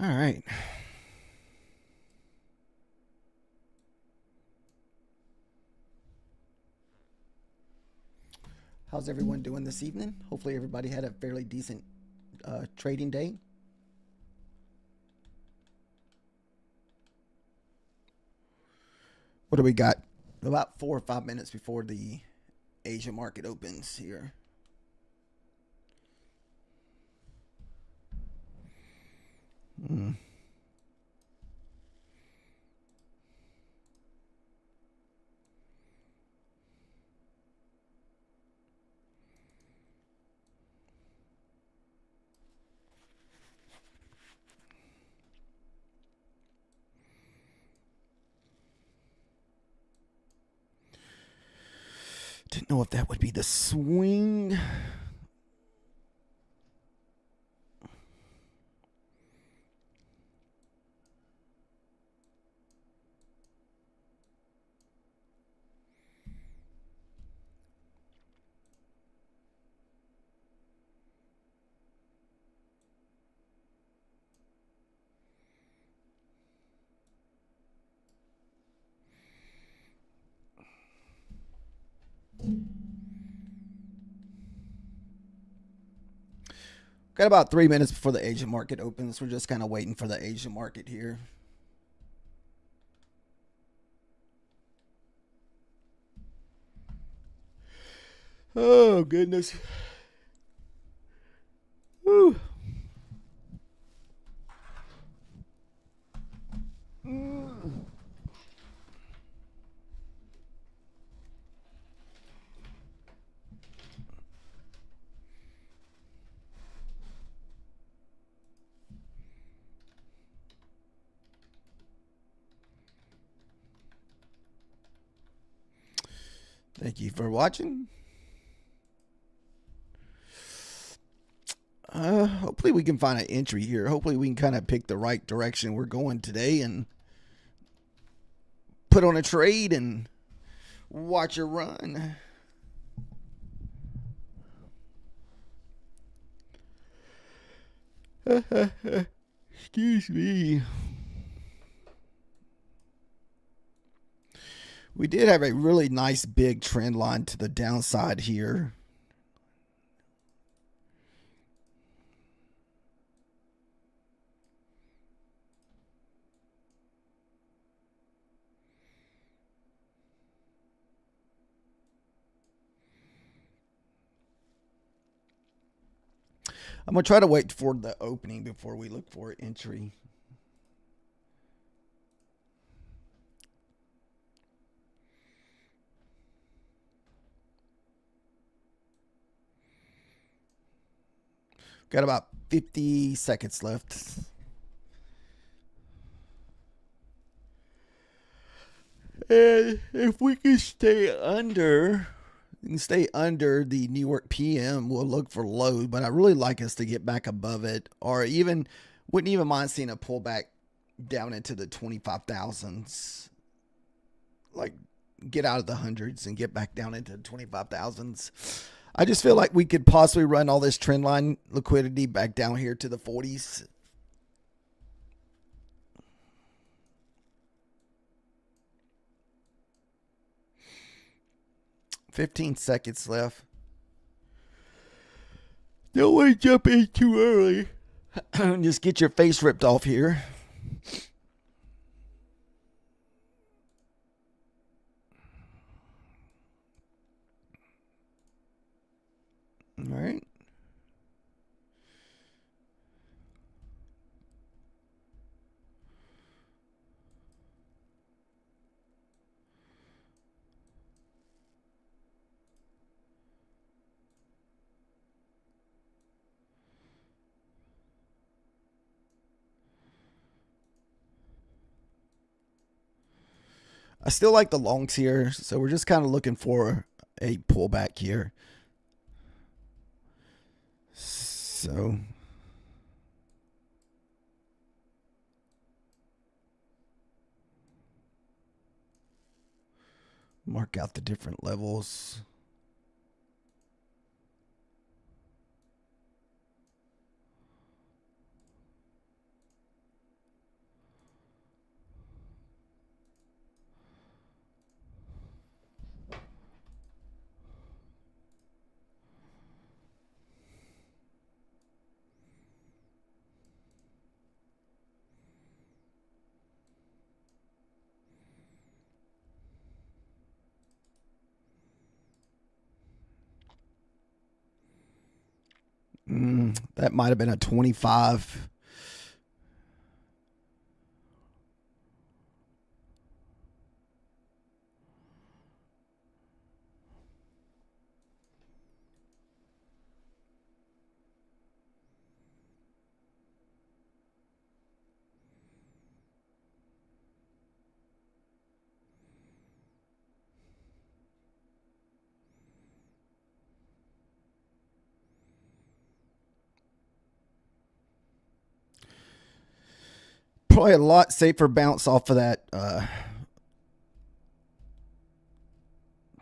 All right. How's everyone doing this evening? Hopefully everybody had a fairly decent trading day. What do we got? About 4 or 5 minutes before the Asia market opens here. Didn't know if that would be the swing. Got about 3 minutes before the Asian market opens. We're just kind of waiting for the Asian market here. Oh, goodness. Woo. Thank you for watching. Hopefully we can find an entry here. Hopefully we can kind of pick the right direction we're going today and put on a trade and watch it run. Excuse me. We did have a really nice big trend line to the downside here. I'm going to try to wait for the opening before we look for entry. Got about 50 seconds left. And if we can stay under the New York PM, we'll look for low, but I really like us to get back above it, or even wouldn't even mind seeing a pullback down into the 25,000s. Like get out of the hundreds and get back down into the 25,000s. I just feel like we could possibly run all this trend line liquidity back down here to the 40s. $15 seconds left. Don't want to jump in too early. Just get your face ripped off here. All right. I still like the longs here, so we're just kind of looking for a pullback here. So mark out the different levels. That might have been a 25. Probably a lot safer bounce off of that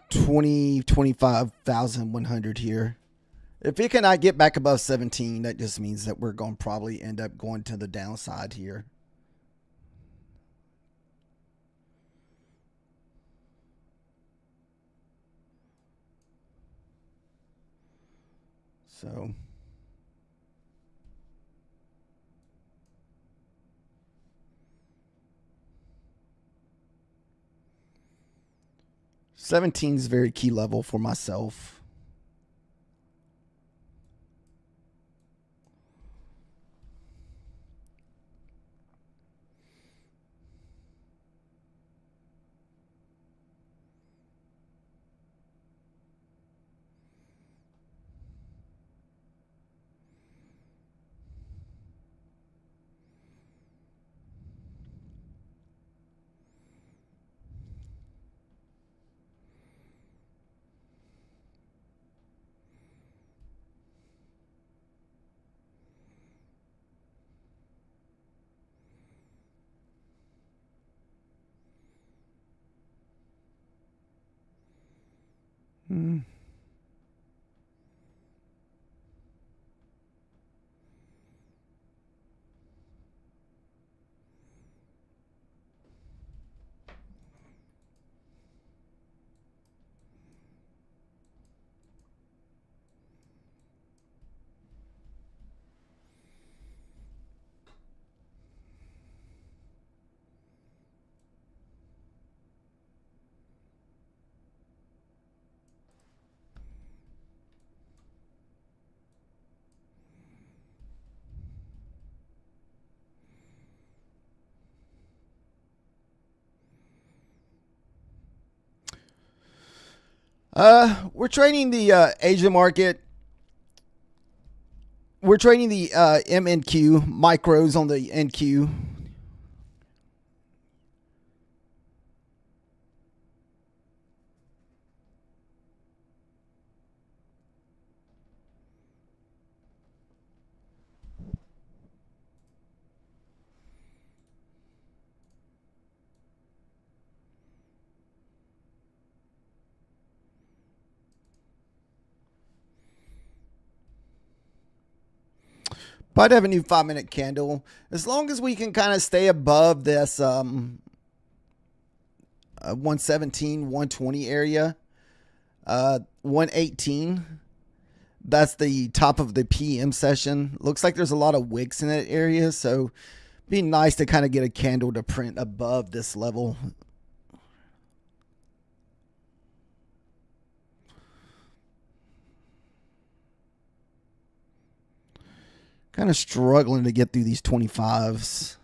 25,100 here. If it cannot get back above 17, that just means that we're going to probably end up going to the downside here. So 17 is a very key level for myself. We're trading the Asia market. We're trading the MNQ micros on the NQ. But I have a new 5-minute candle. As long as we can kind of stay above this 117, 120 area, 118. That's the top of the PM session. Looks like there's a lot of wicks in that area, so it'd be nice to kind of get a candle to print above this level. Kind of struggling to get through these 25s.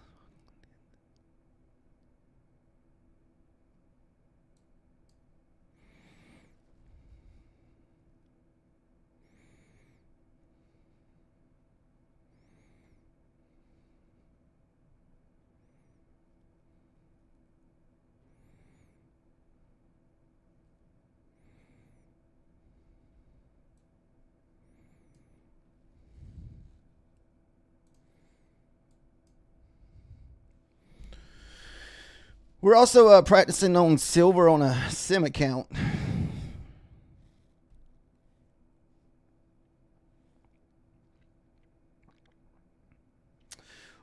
We're also practicing on silver on a sim account.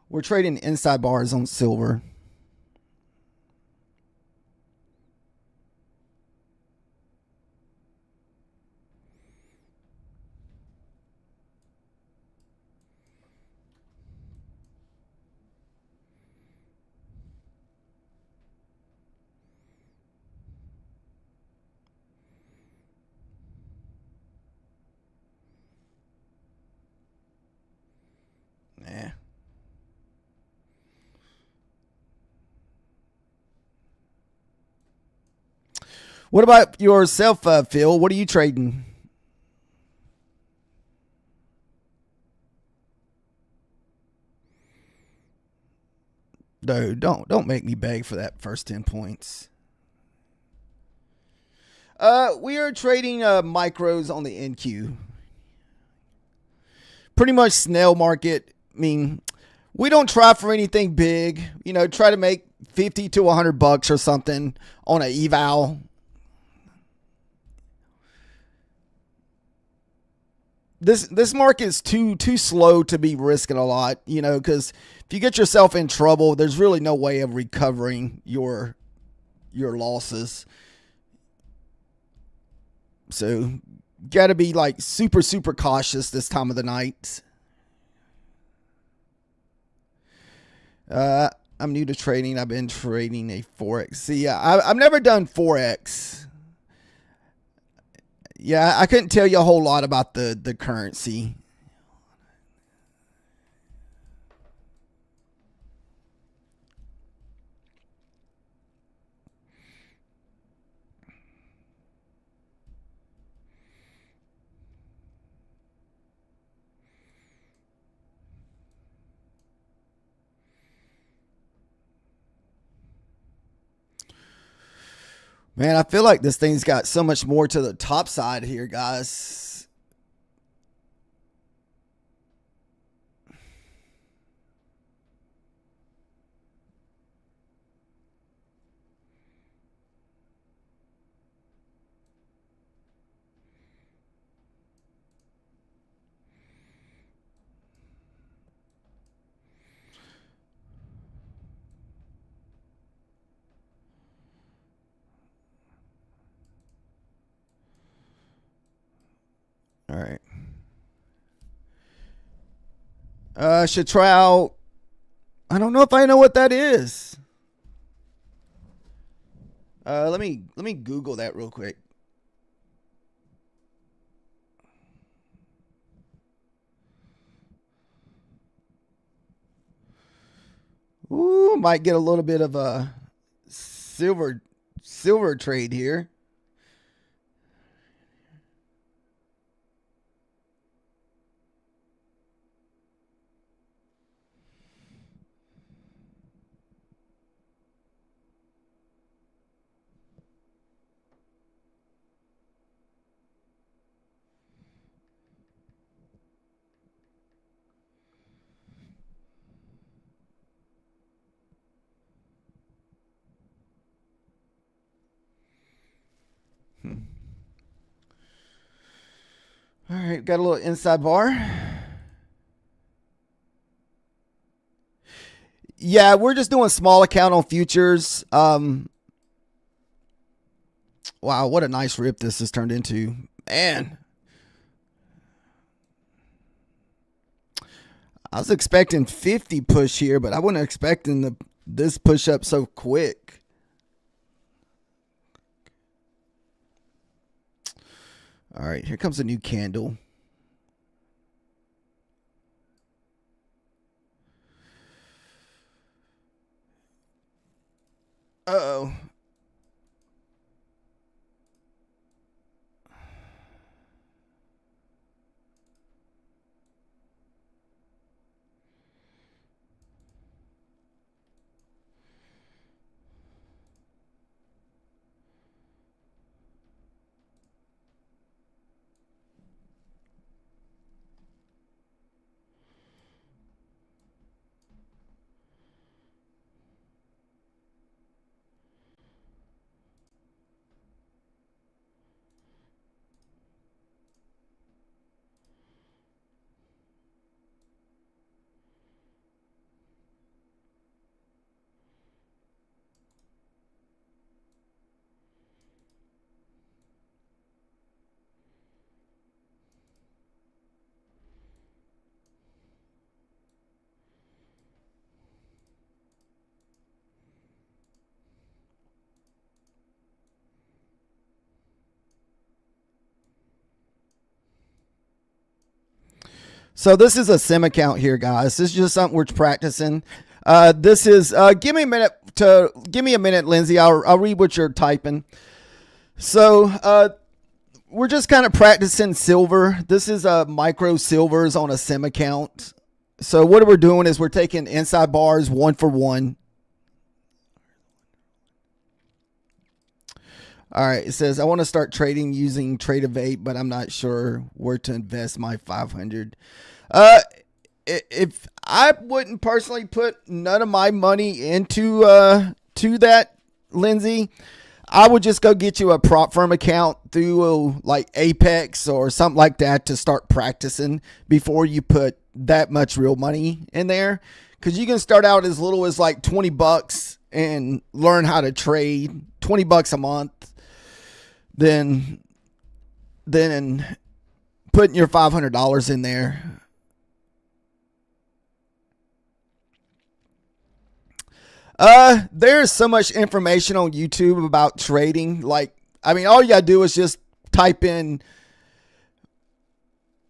We're trading inside bars on silver. What about yourself, Phil? What are you trading? No, don't make me beg for that first 10 points. We are trading micros on the NQ. Pretty much snail market. I mean, we don't try for anything big. You know, try to make 50 to $100 or something on an eval. This market is too slow to be risking a lot, you know, because if you get yourself in trouble, there's really no way of recovering your losses. So got to be like super cautious this time of the night. I'm new to trading. I've been trading a Forex. See, I've never done Forex. Yeah, I couldn't tell you a whole lot about the currency. Man, I feel like this thing's got so much more to the top side here, guys. All right. Should try out. I don't know if I know what that is. Let me Google that real quick. Ooh, might get a little bit of a silver trade here. All right, got a little inside bar. Yeah, we're just doing small account on futures. Wow, what a nice rip this has turned into. Man. I was expecting 50 push here, but I wasn't expecting this push up so quick. All right, here comes a new candle. Uh-oh. So this is a sim account here, guys. This is just something we're practicing. This is give me a minute, Lindsay. I'll read what you're typing. So we're just kind of practicing silver. This is micro silvers on a sim account. So what we're doing is we're taking inside bars one for one. All right, it says I want to start trading using Trade-of-8, but I'm not sure where to invest my 500. If I wouldn't personally put none of my money into to that, Lindsay, I would just go get you a prop firm account through like Apex or something like that to start practicing before you put that much real money in there. Because you can start out as little as like $20 and learn how to trade. $20 a month. Then putting your $500 in there. There's so much information on YouTube about trading. Like, I mean, all you gotta do is just type in,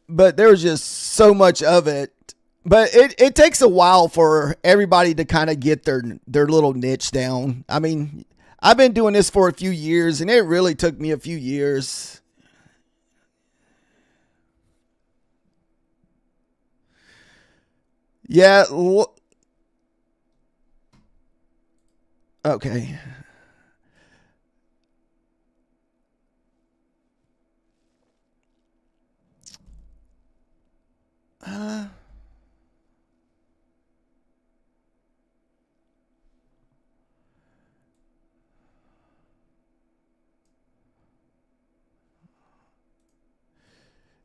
but there's just so much of it. But it takes a while for everybody to kind of get their little niche down. I mean, I've been doing this for a few years, and it really took me a few years. Yeah. Okay. Uh,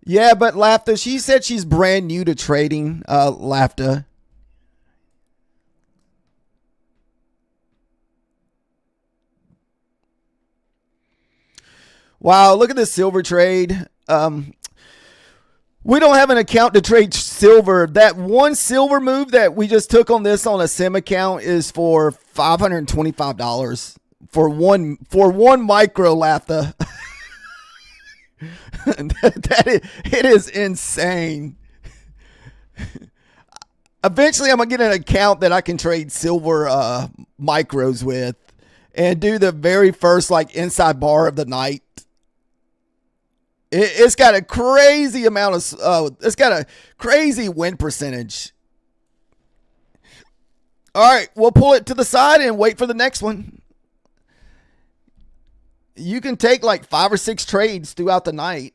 yeah, but Lafta, she said she's brand new to trading. Lafta. Wow, look at this silver trade. We don't have an account to trade silver. That one silver move that we just took on this on a sim account is for $525 for one micro, Latha. It is insane. Eventually, I'm gonna get an account that I can trade silver micros with, and do the very first like inside bar of the night. It's got a crazy amount of. It's got a crazy win percentage. All right, we'll pull it to the side and wait for the next one. You can take like 5 or 6 trades throughout the night.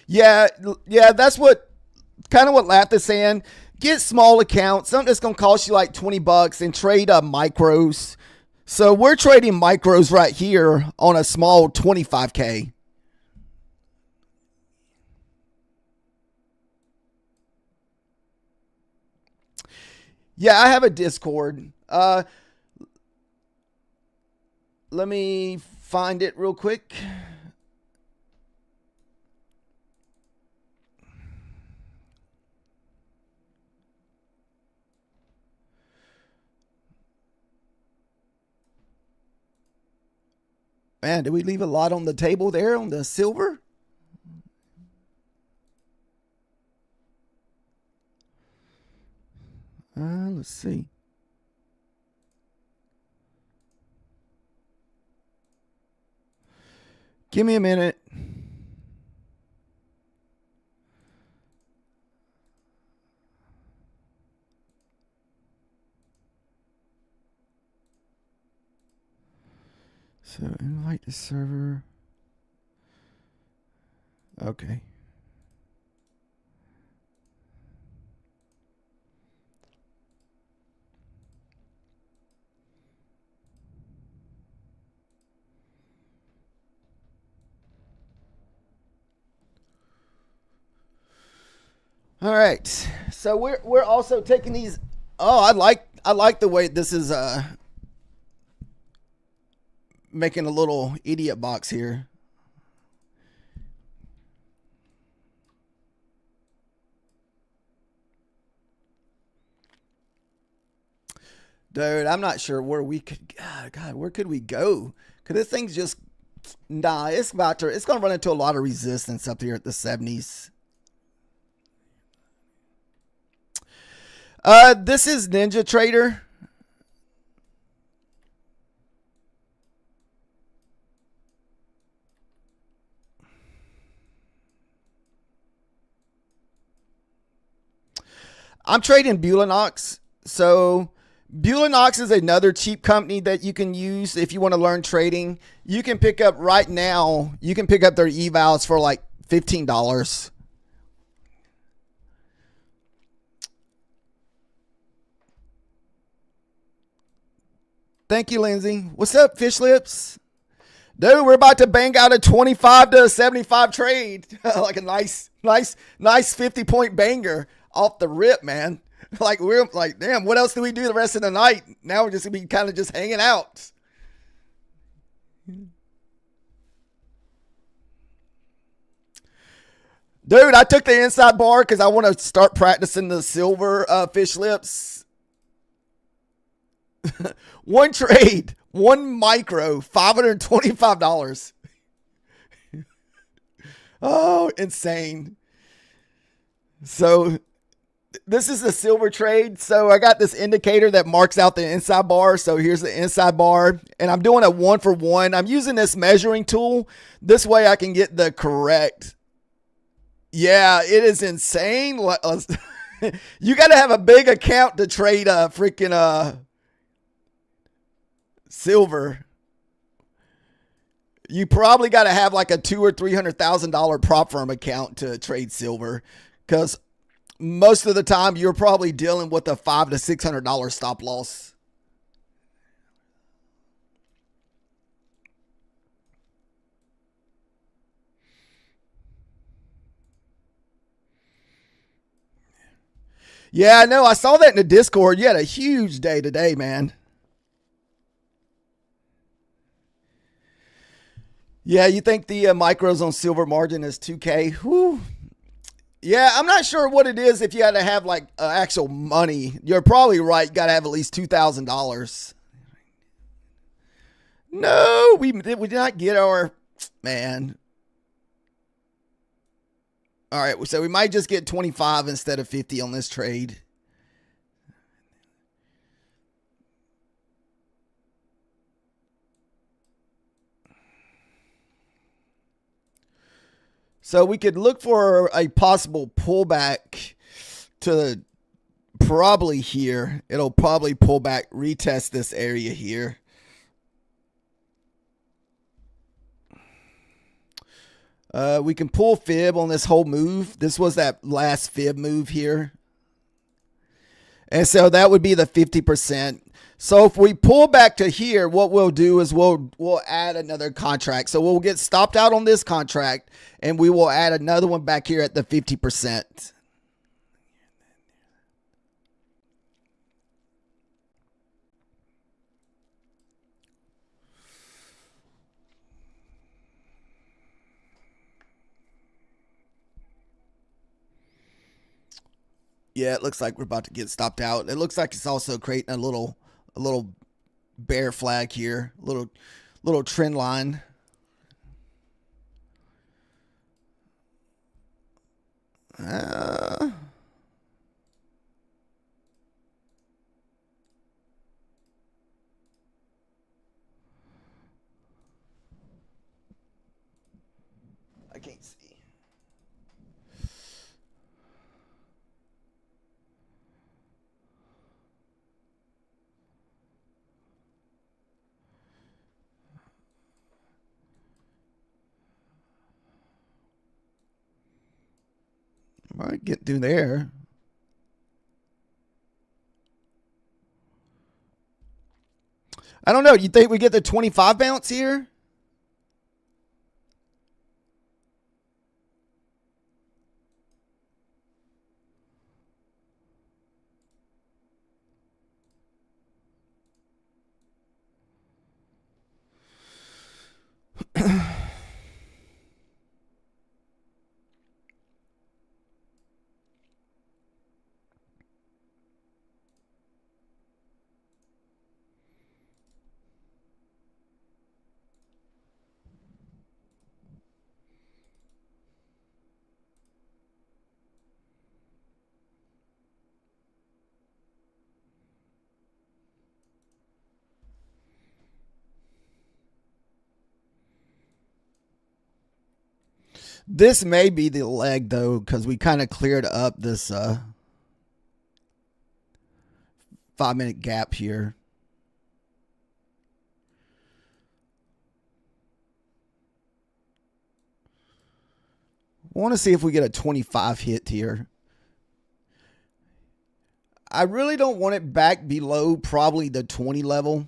Yeah, yeah, that's what kind of what Lath is saying. Get small accounts, something that's gonna cost you like $20, and trade micros. So we're trading micros right here on a small 25K. Yeah, I have a Discord. Let me find it real quick. Man, did we leave a lot on the table there on the silver? Let's see. Give me a minute. So invite the server. Okay. All right. So we're also taking these. Oh, I like the way this is making a little idiot box here. Dude, I'm not sure where we could. God, where could we go? Cause this thing's just Nah, it's about to. It's gonna run into a lot of resistance up here at the 70s. This is Ninja Trader. I'm trading Bulinox. So Bulinox is another cheap company that you can use if you want to learn trading. You can pick up right now. You can pick up their evals for like $15. Thank you, Lindsay. What's up, Fish Lips? Dude, we're about to bang out a 25 to 75 trade. Like a nice 50-point banger off the rip, man. Like we're like, damn, what else do we do the rest of the night? Now we're just gonna be kind of just hanging out. Dude, I took the inside bar because I want to start practicing the silver Fish Lips. One trade, one micro, $525. Oh, insane. So this is the silver trade. So I got this indicator that marks out the inside bar. So here's the inside bar, and I'm doing a 1-for-1. I'm using this measuring tool. This way I can get the correct. Yeah, it is insane. You got to have a big account to trade a freaking silver. You probably got to have like a $200,000 or $300,000 prop firm account to trade silver, because most of the time you're probably dealing with a $500 to $600 stop loss. Yeah, I know. I saw that in the Discord. You had a huge day today, man. Yeah, you think the micros on silver margin is 2K? Whew. Yeah, I'm not sure what it is. If you had to have like actual money, you're probably right. You got to have at least $2,000. No, we did not get our man. All right, so we might just get 25 instead of 50 on this trade. So we could look for a possible pullback to probably here. It'll probably pull back, retest this area here. We can pull fib on this whole move. This was that last fib move here. And so that would be the 50%. So if we pull back to here, what we'll do is we'll add another contract. So we'll get stopped out on this contract, and we will add another one back here at the 50%. Yeah, it looks like we're about to get stopped out. It looks like it's also creating a little bear flag here, little trend line. I can't see. Might get through there. I don't know. You think we get the 25 bounce here? This may be the leg though, because we kind of cleared up this 5-minute gap here. I want to see if we get a 25 hit here. I really don't want it back below probably the 20 level.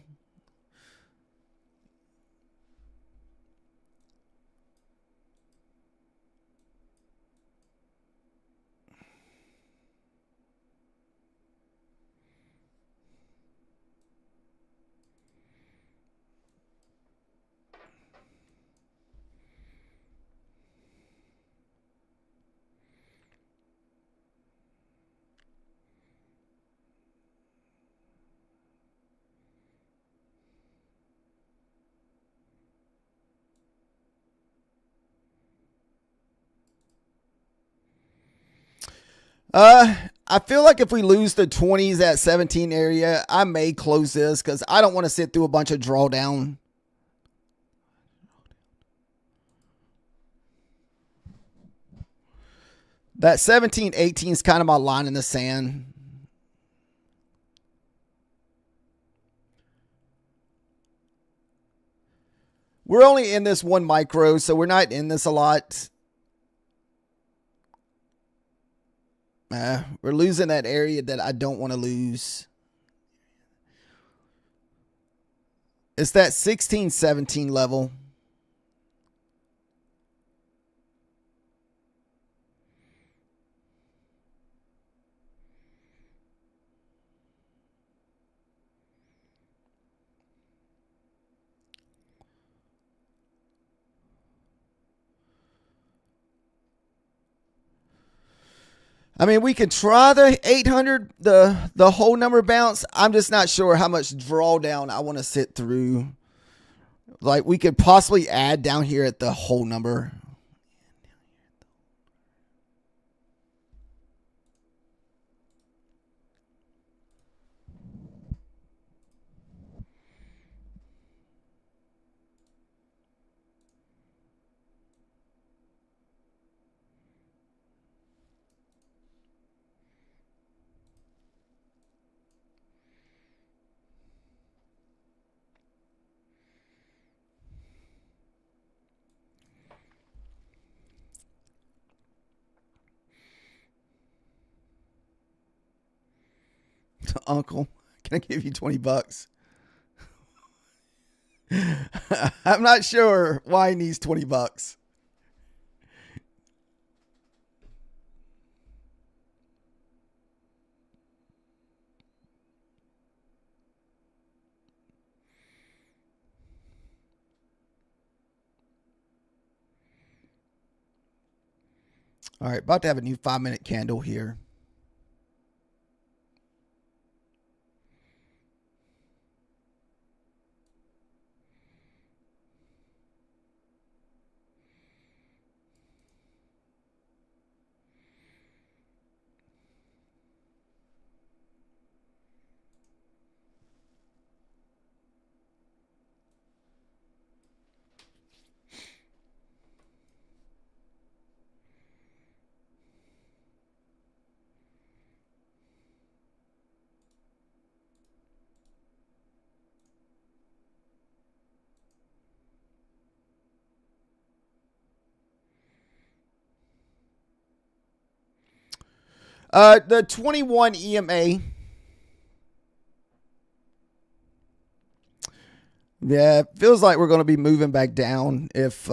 I feel like if we lose the 20s at 17 area, I may close this because I don't want to sit through a bunch of drawdown. That 17, 18 is kind of my line in the sand. We're only in this one micro, so we're not in this a lot. We're losing that area that I don't want to lose. It's that 16, 17 level. I mean, we can try the 800, the whole number bounce. I'm just not sure how much drawdown I want to sit through. Like, we could possibly add down here at the whole number. Uncle, can I give you 20 bucks? I'm not sure why he needs 20 bucks. All right, about to have a new 5-minute candle here. The 21 EMA. Yeah, it feels like we're going to be moving back down if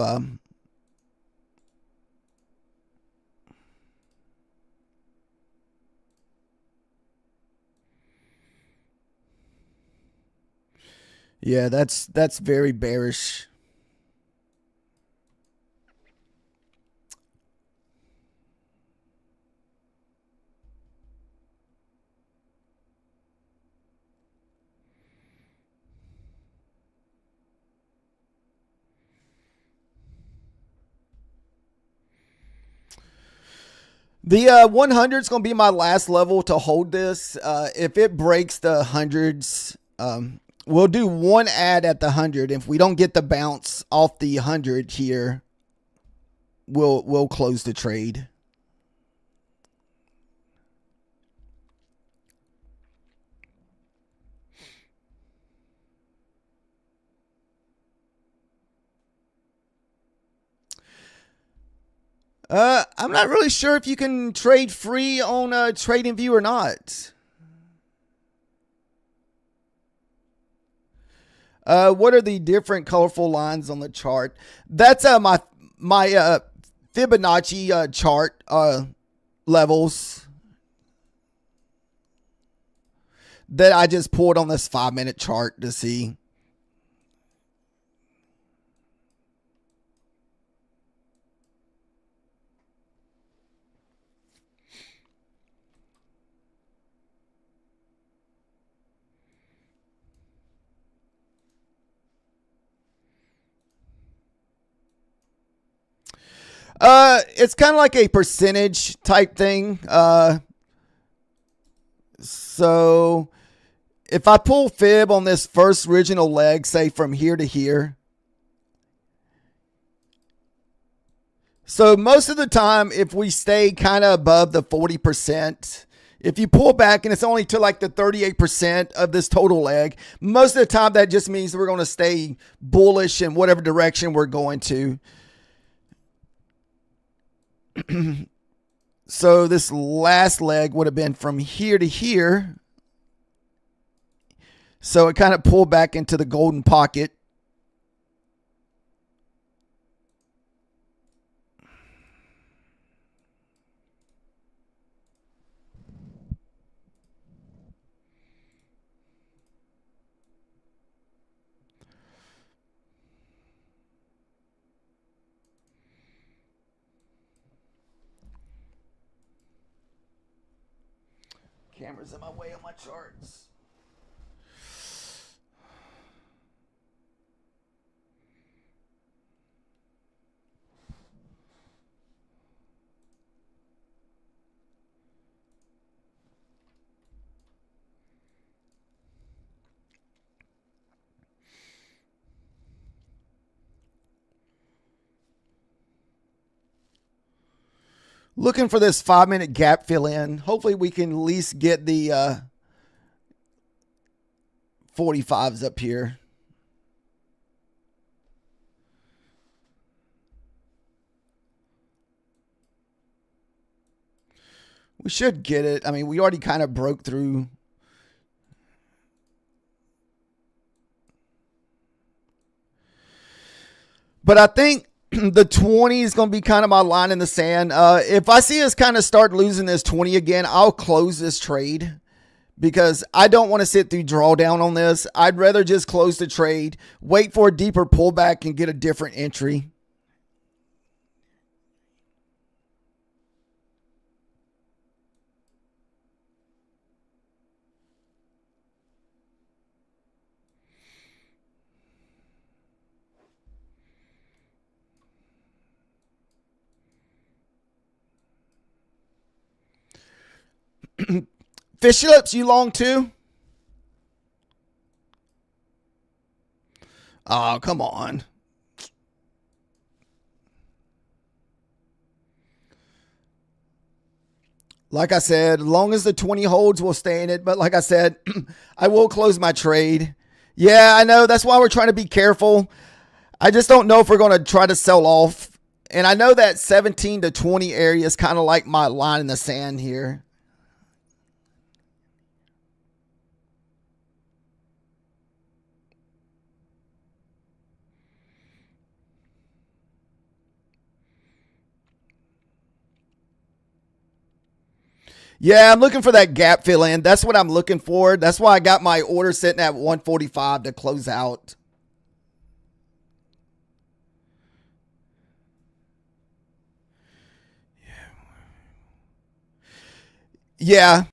yeah, that's very bearish. The 100 is going to be my last level to hold this. If it breaks the hundreds, we'll do one ad at the 100. If we don't get the bounce off the 100 here, we'll close the trade. I'm not really sure if you can trade free on TradingView or not. What are the different colorful lines on the chart? That's my Fibonacci chart levels that I just pulled on this 5-minute chart to see. It's kind of like a percentage type thing. So if I pull fib on this first original leg, say from here to here. So most of the time, if we stay kind of above the 40%, if you pull back and it's only to like the 38% of this total leg, most of the time that just means we're going to stay bullish in whatever direction we're going to. So this last leg would have been from here to here. So it kind of pulled back into the golden pocket. Camera's in my way on my charts. Looking for this 5-minute gap fill in. Hopefully we can at least get the 45s up here. We should get it. I mean, we already kind of broke through. But I think the 20 is going to be kind of my line in the sand. If I see us kind of start losing this 20 again, I'll close this trade because I don't want to sit through drawdown on this. I'd rather just close the trade, wait for a deeper pullback, and get a different entry. Fish lips, you long too? Oh, come on. Like I said, as long as the 20 holds, we'll stay in it. But like I said, I will close my trade. Yeah, I know. That's why we're trying to be careful. I just don't know if we're going to try to sell off. And I know that 17 to 20 area is kind of like my line in the sand here. Yeah, I'm looking for that gap fill in. That's what I'm looking for. That's why I got my order sitting at 145 to close out. Yeah.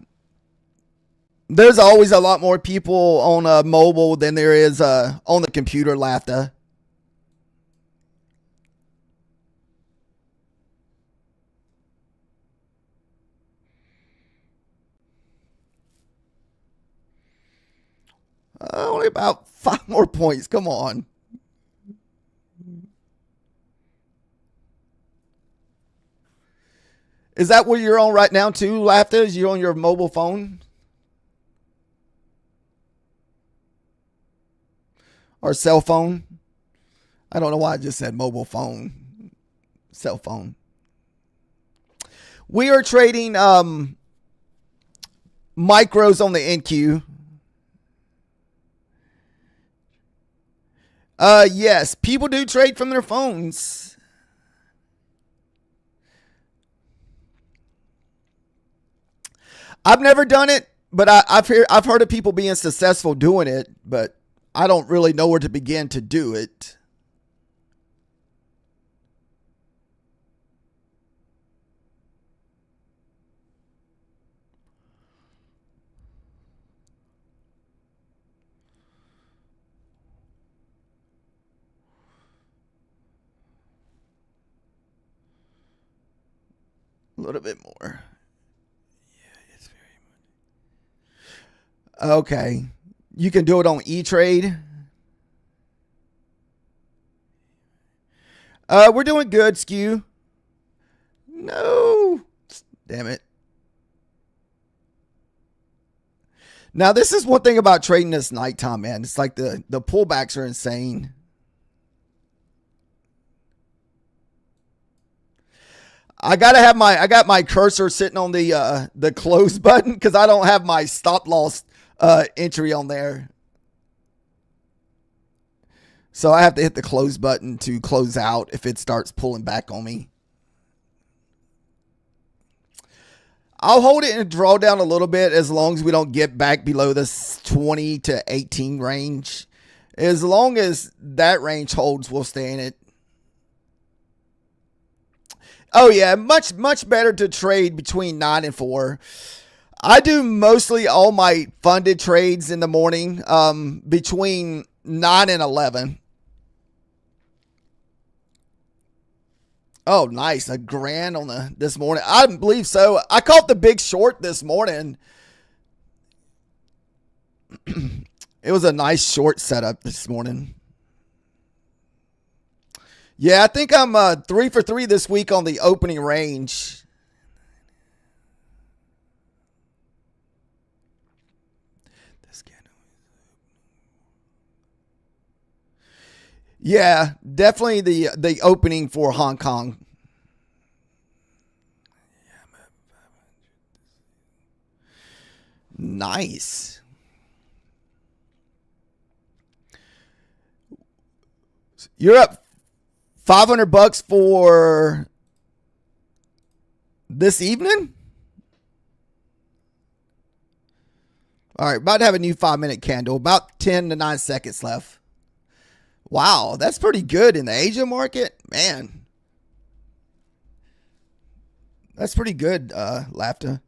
There's always a lot more people on mobile than there is on the computer, Lafta. Only about 5 more points. Come on. Is that what you're on right now too, Lafta? Is you on your mobile phone? Or cell phone? I don't know why I just said mobile phone. Cell phone. We are trading micros on the NQ. Yes, people do trade from their phones. I've never done it, but I've heard of people being successful doing it, but I don't really know where to begin to do it. A little bit more. Yeah, it's very much. Okay. You can do it on E-Trade. We're doing good, Skew. No. Damn it. Now, this is one thing about trading this nighttime, man. It's like the pullbacks are insane. I got my cursor sitting on the close button because I don't have my stop loss entry on there. So I have to hit the close button to close out if it starts pulling back on me. I'll hold it and draw down a little bit as long as we don't get back below this 20 to 18 range. As long as that range holds, we'll stay in it. Oh yeah, much better to trade between 9 and 4. I do mostly all my funded trades in the morning between 9 and 11. Oh, nice. A grand on this morning. I believe so. I caught the big short this morning. It was a nice short setup this morning. Yeah, I think I'm 3 for 3 this week on the opening range. Yeah, definitely the opening for Hong Kong. Nice. You're up $500 for this evening? All right, about to have a new 5-minute candle. About 10 to 9 seconds left. Wow, that's pretty good in the Asia market. Man. That's pretty good, Lafta.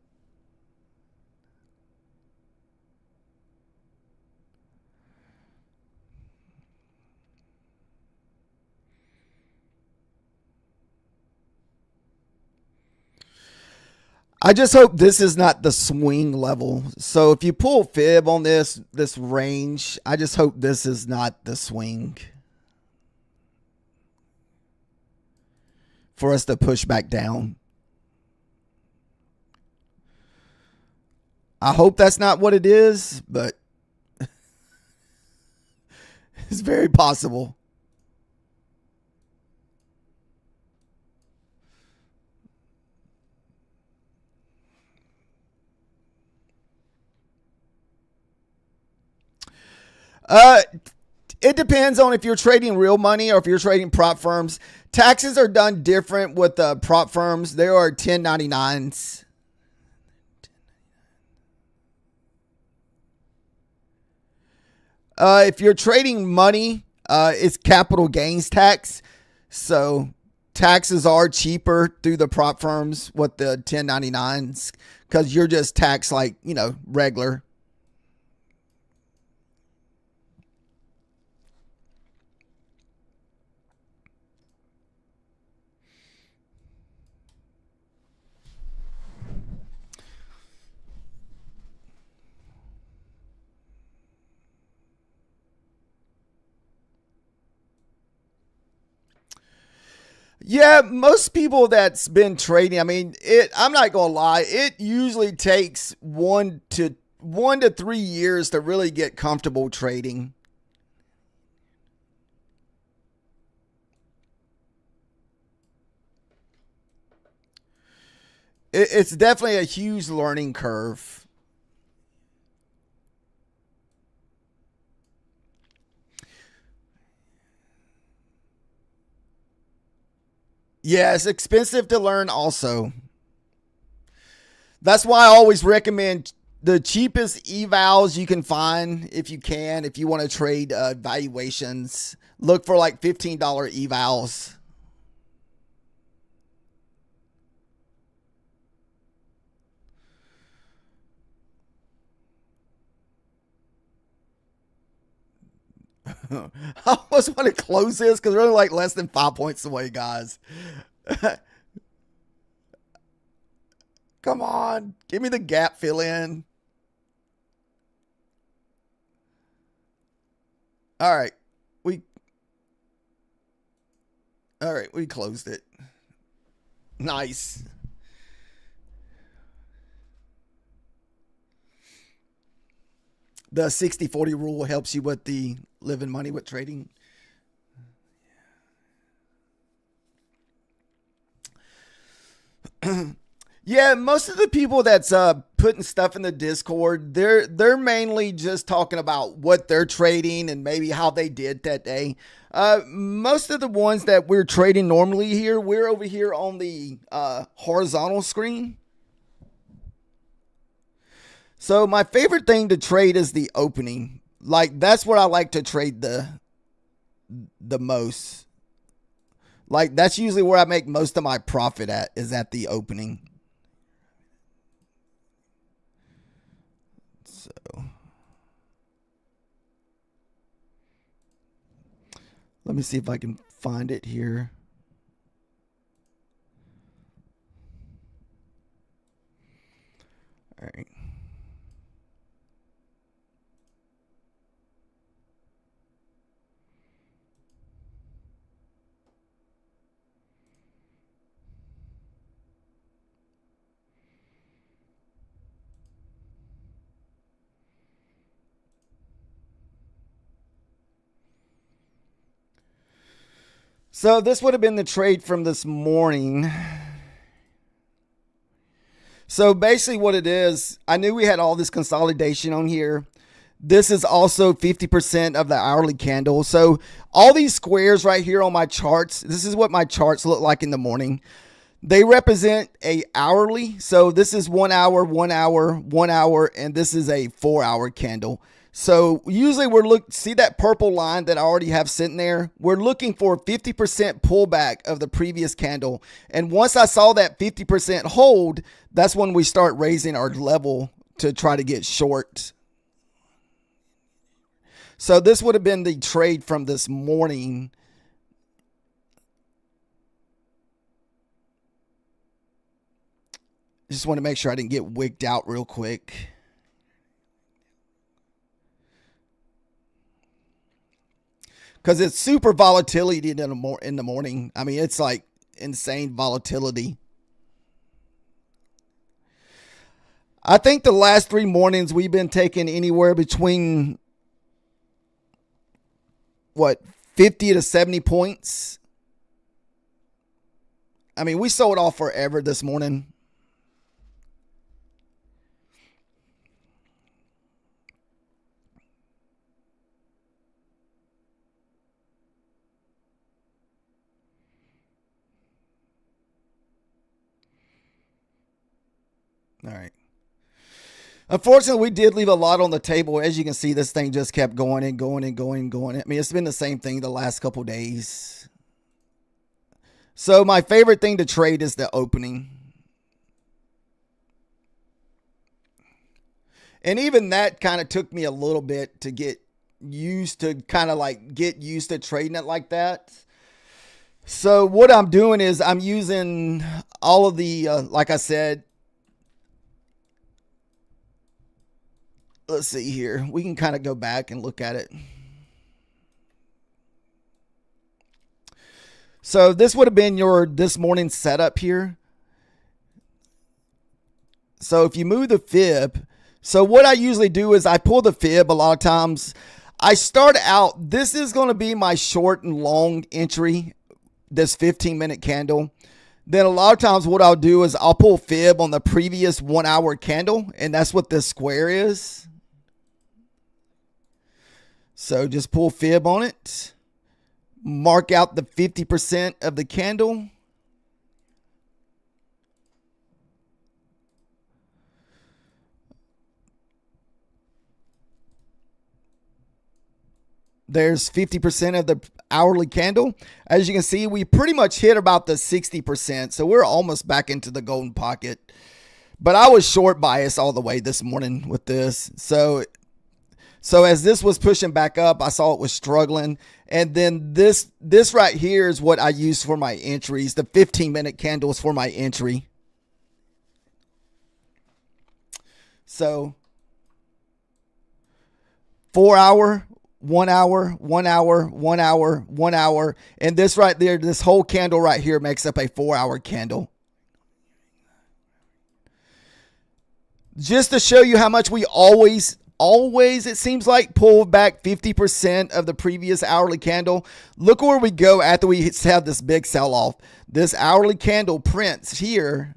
I just hope this is not the swing level. So if you pull fib on this range, I just hope this is not the swing for us to push back down. I hope that's not what it is, but it's very possible. It depends on if you're trading real money or if you're trading prop firms. Taxes are done different with prop firms. There are 1099s. If you're trading money, it's capital gains tax. So taxes are cheaper through the prop firms with the 1099s because you're just taxed like, regular. Yeah, most people that's been trading, I mean, I'm not gonna lie, it usually takes 1 to 3 years to really get comfortable trading. It's definitely a huge learning curve. Yeah, it's expensive to learn also. That's why I always recommend the cheapest evals you can find if you can. If you want to trade valuations, look for like $15 evals. I almost want to close this because we're only like less than 5 points away, guys. Come on, give me the gap fill in. All right, we we closed it. Nice. The 60-40 rule helps you with the living money with trading. Yeah, most of the people that's putting stuff in the Discord, they're mainly just talking about what they're trading and maybe how they did that day. Most of the ones that we're trading normally here, we're over here on the horizontal screen. So my favorite thing to trade is the opening. Like that's what I like to trade the most. Like that's usually where I make most of my profit at is at the opening. So let me see if I can find it here. All right. So this would have been the trade from this morning. So basically what it is, I knew we had all this consolidation on here. This is also 50% of the hourly candle. So all these squares right here on my charts, this is what my charts look like in the morning. They represent a hourly. So this is 1 hour, 1 hour, 1 hour, and this is a 4-hour candle. So usually see that purple line that I already have sitting there. We're looking for 50% pullback of the previous candle. And once I saw that 50% hold, that's when we start raising our level to try to get short. So this would have been the trade from this morning. Just want to make sure I didn't get wigged out real quick. Because it's super volatility in the morning. I mean, it's like insane volatility. I think the last 3 mornings we've been taking anywhere between, 50 to 70 points. I mean, we sold off forever this morning. All right. Unfortunately, we did leave a lot on the table. As you can see, this thing just kept going and going and going and going. I mean, it's been the same thing the last couple days. So my favorite thing to trade is the opening. And even that kind of took me a little bit to get used to trading it like that. So what I'm doing is I'm using all of the, like I said, let's see here. We can kind of go back and look at it. So this would have been your this morning setup here. So if you move the fib, so what I usually do is I pull the fib a lot of times. I start out, this is going to be my short and long entry, this 15-minute candle. Then a lot of times what I'll do is I'll pull fib on the previous 1 hour candle, and that's what this square is. So just pull fib on it. Mark out the 50% of the candle. There's 50% of the hourly candle. As you can see, we pretty much hit about the 60%. So we're almost back into the golden pocket. But I was short bias all the way this morning with this. So as this was pushing back up, I saw it was struggling. And then this right here is what I use for my entries. The 15-minute candle is for my entry. So 4 hour, 1 hour, 1 hour, 1 hour, 1 hour. And this right there, this whole candle right here makes up a 4 hour candle. Just to show you how much we always, it seems like, pull back 50% of the previous hourly candle. Look where we go after we have this big sell off. This hourly candle prints here.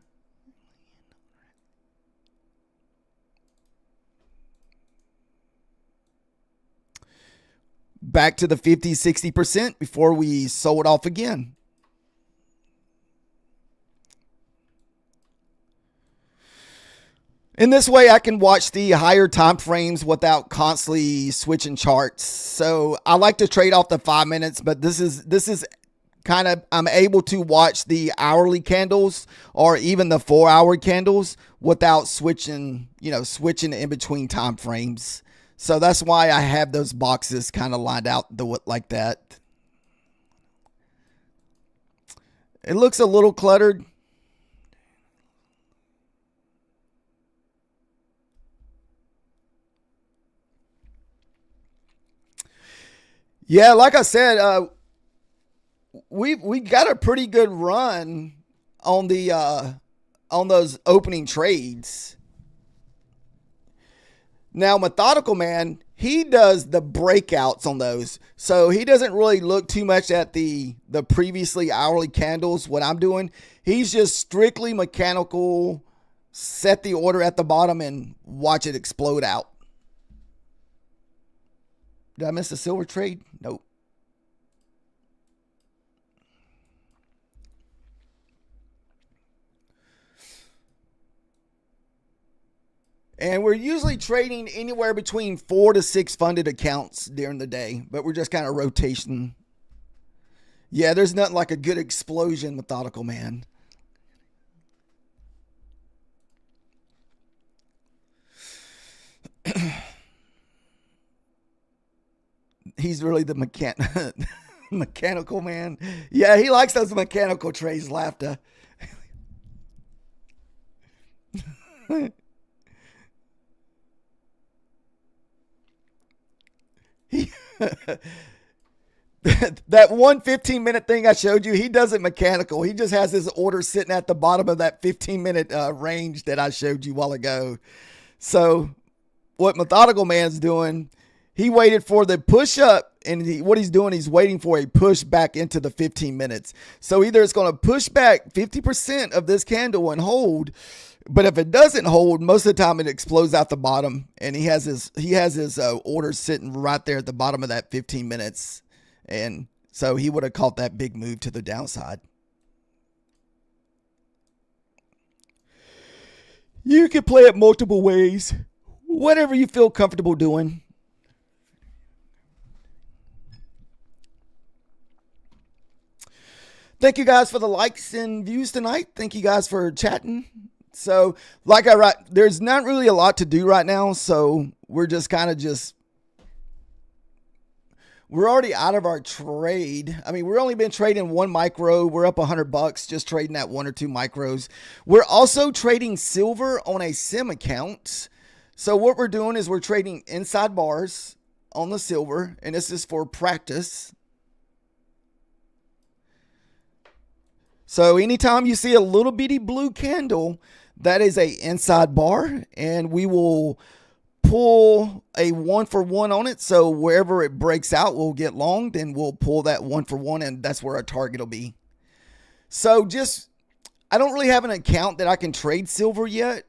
Back to the 50, 60% before we sold off again. In this way, I can watch the higher time frames without constantly switching charts. So I like to trade off the 5 minutes, but this is kind of, I'm able to watch the hourly candles or even the 4 hour candles without switching in between time frames. So that's why I have those boxes kind of lined out like that. It looks a little cluttered. Yeah, like I said, we got a pretty good run on the on those opening trades. Now, Methodical Man, he does the breakouts on those. So he doesn't really look too much at the previously hourly candles, what I'm doing. He's just strictly mechanical, set the order at the bottom and watch it explode out. Did I miss a silver trade? Nope. And we're usually trading anywhere between 4 to 6 funded accounts during the day, but we're just kind of rotation. Yeah, there's nothing like a good explosion, Methodical Man. He's really the mechanical man. Yeah, he likes those mechanical trades, laughter. That 15-minute thing I showed you, he does it mechanical. He just has his order sitting at the bottom of that 15-minute range that I showed you a while ago. So what Methodical Man's doing, he waited for the push up, and what he's doing, he's waiting for a push back into the 15 minutes. So either it's going to push back 50% of this candle and hold, but if it doesn't hold, most of the time it explodes out the bottom, and he has his orders sitting right there at the bottom of that 15 minutes. And so he would have caught that big move to the downside. You can play it multiple ways, whatever you feel comfortable doing. Thank you guys for the likes and views tonight. Thank you guys for chatting. So like I write, there's not really a lot to do right now. So we're just kind of we're already out of our trade. I mean, we're only been trading one micro. We're up $100 just trading that 1 or 2 micros. We're also trading silver on a sim account. So what we're doing is we're trading inside bars on the silver, and this is for practice. So anytime you see a little bitty blue candle, that is a inside bar, and we will pull a 1-for-1 on it. So wherever it breaks out, we'll get long, then we'll pull that 1-for-1, and that's where our target will be. So I don't really have an account that I can trade silver yet.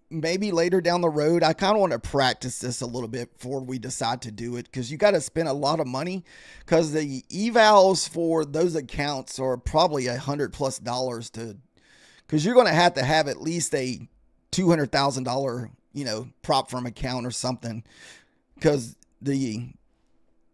Maybe later down the road. I kind of want to practice this a little bit before we decide to do it, because you got to spend a lot of money, because the evals for those accounts are probably $100+ to, because you're going to have at least a $200,000 prop firm account or something, because the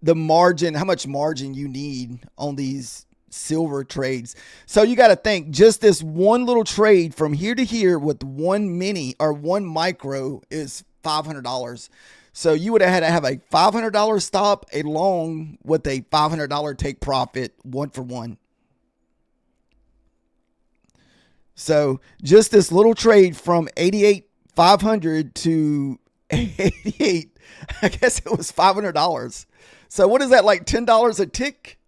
margin, how much margin you need on these silver trades. So you got to think, just this one little trade from here to here with one mini or one micro is $500. So you would have had to have a $500 stop, a long with a $500 take profit, 1-for-1. So just this little trade from 88,500 to 88, I guess it was $500. So what is that, like $10 a tick?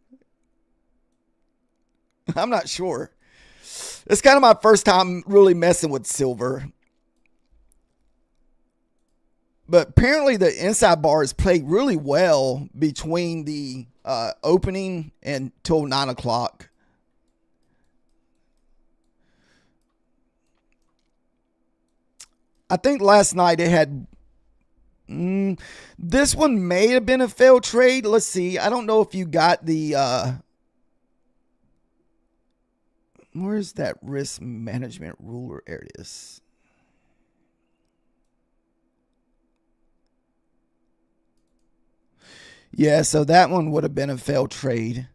I'm not sure. It's kind of my first time really messing with silver. But apparently the inside bars play really well between the opening until 9 o'clock. I think last night it had... this one may have been a failed trade. Let's see. I don't know if you got the... where's that risk management ruler? There it is. Yeah, so that one would have been a failed trade.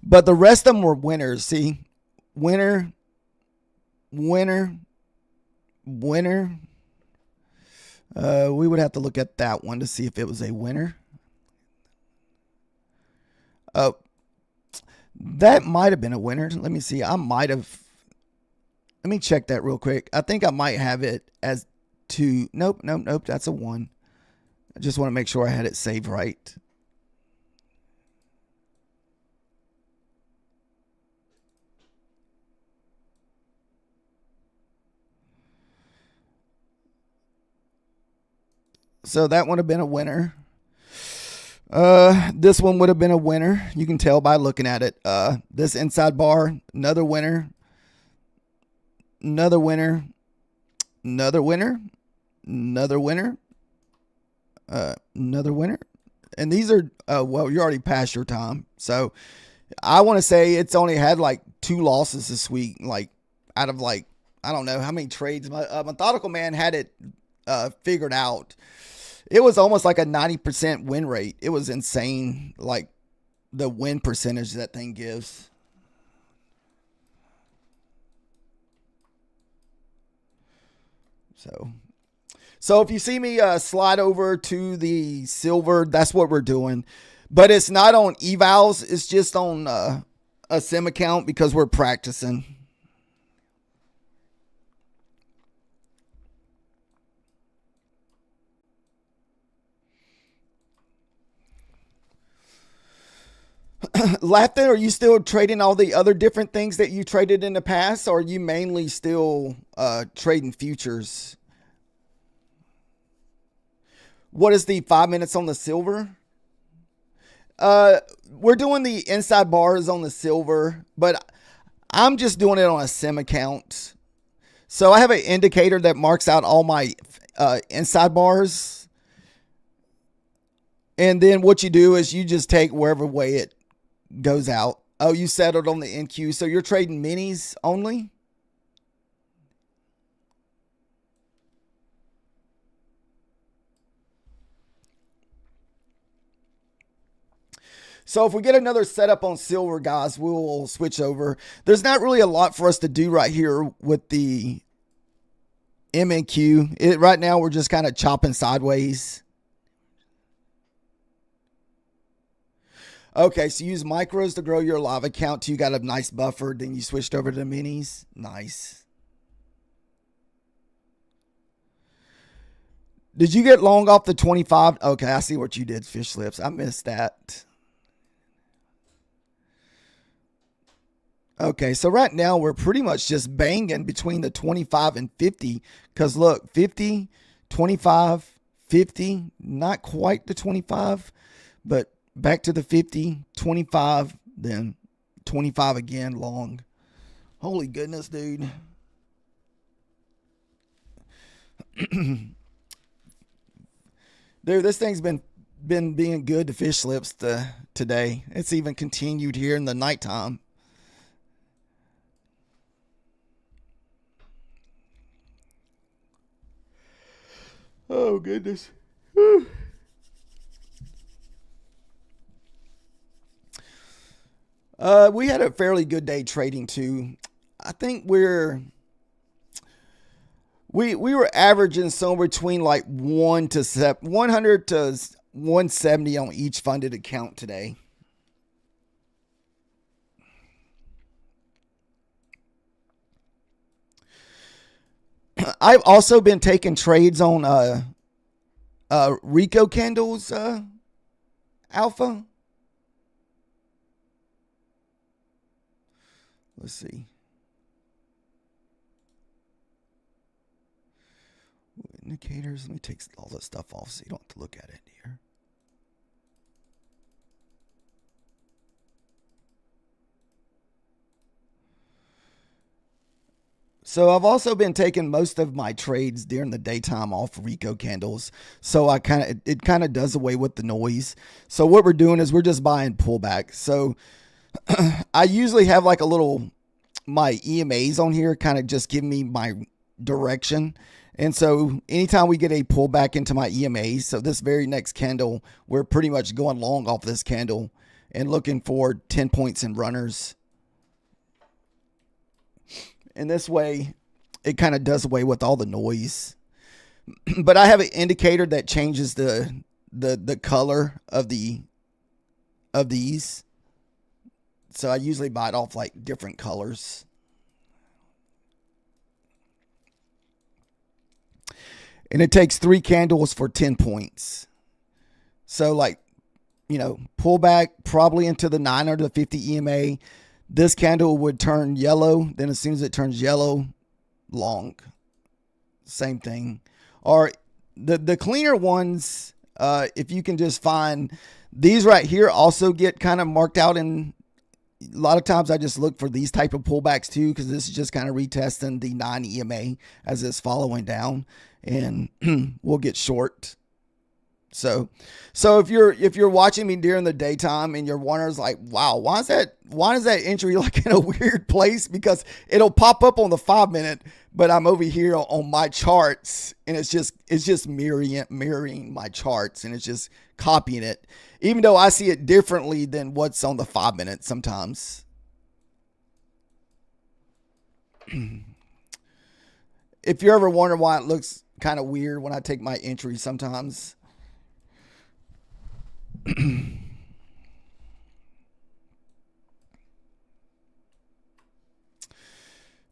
But the rest of them were winners. See? Winner, winner, winner. We would have to look at that one to see if it was a winner. That might have been a winner. Let me see. Let me check that real quick. I think I might have it as 2. Nope. That's a 1. I just want to make sure I had it saved right. So that would have been a winner. This one would have been a winner. You can tell by looking at it. This inside bar, another winner, another winner, another winner, another winner, another winner. And these are, well, you're already past your time. So I want to say it's only had like 2 losses this week. Like out of like, I don't know how many trades. My Methodical Man had it figured out. It was almost like a 90% win rate. It was insane, like the win percentage that thing gives. So if you see me slide over to the silver, that's what we're doing. But it's not on evals. It's just on a sim account because we're practicing. Laughter, are you still trading all the other different things that you traded in the past, or are you mainly still trading futures? What is the 5 minutes on the silver? We're doing the inside bars on the silver, but I'm just doing it on a sim account. So I have an indicator that marks out all my inside bars. And then what you do is you just take wherever way it goes out. Oh, you settled on the NQ. So you're trading minis only? So if we get another setup on silver, guys, we'll switch over. There's not really a lot for us to do right here with the MNQ. Right now, we're just kind of chopping sideways. Okay, so use micros to grow your live account till you got a nice buffer. Then you switched over to minis. Nice. Did you get long off the 25? Okay, I see what you did, fish lips. I missed that. Okay, so right now we're pretty much just banging between the 25 and 50 because look, 50, 25, 50, not quite the 25, but back to the 50, 25, then 25 again long. Holy goodness, dude. Dude, this thing's been being good to fish slips today. It's even continued here in the nighttime. Oh goodness. We had a fairly good day trading too. I think we were averaging somewhere between like 100 to 170 on each funded account today. I've also been taking trades on Rico Candles alpha. Let's see. Indicators. Let me take all this stuff off so you don't have to look at it here. So I've also been taking most of my trades during the daytime off Rico candles. So it kind of does away with the noise. So what we're doing is we're just buying pullback. So I usually have like a little my EMAs on here, kind of just give me my direction. And so anytime we get a pullback into my EMAs, so this very next candle, we're pretty much going long off this candle and looking for 10 points in runners. And this way, it kind of does away with all the noise. But I have an indicator that changes the color of these. So I usually buy it off like different colors. And it takes 3 candles for 10 points. So like, pull back probably into the 9 or the 50 EMA. This candle would turn yellow. Then as soon as it turns yellow, long. Same thing. Or the cleaner ones, if you can just find these right here, also get kind of marked out. In a lot of times I just look for these type of pullbacks too, because this is just kind of retesting the 9 EMA as it's following down, and we'll get short. So if you're watching me during the daytime and you're wondering like, wow, why is that entry like in a weird place? Because it'll pop up on the 5-minute, but I'm over here on my charts and it's just mirroring my charts, and it's just copying it, even though I see it differently than what's on the 5-minute sometimes. If you're ever wondering why it looks kind of weird when I take my entry sometimes.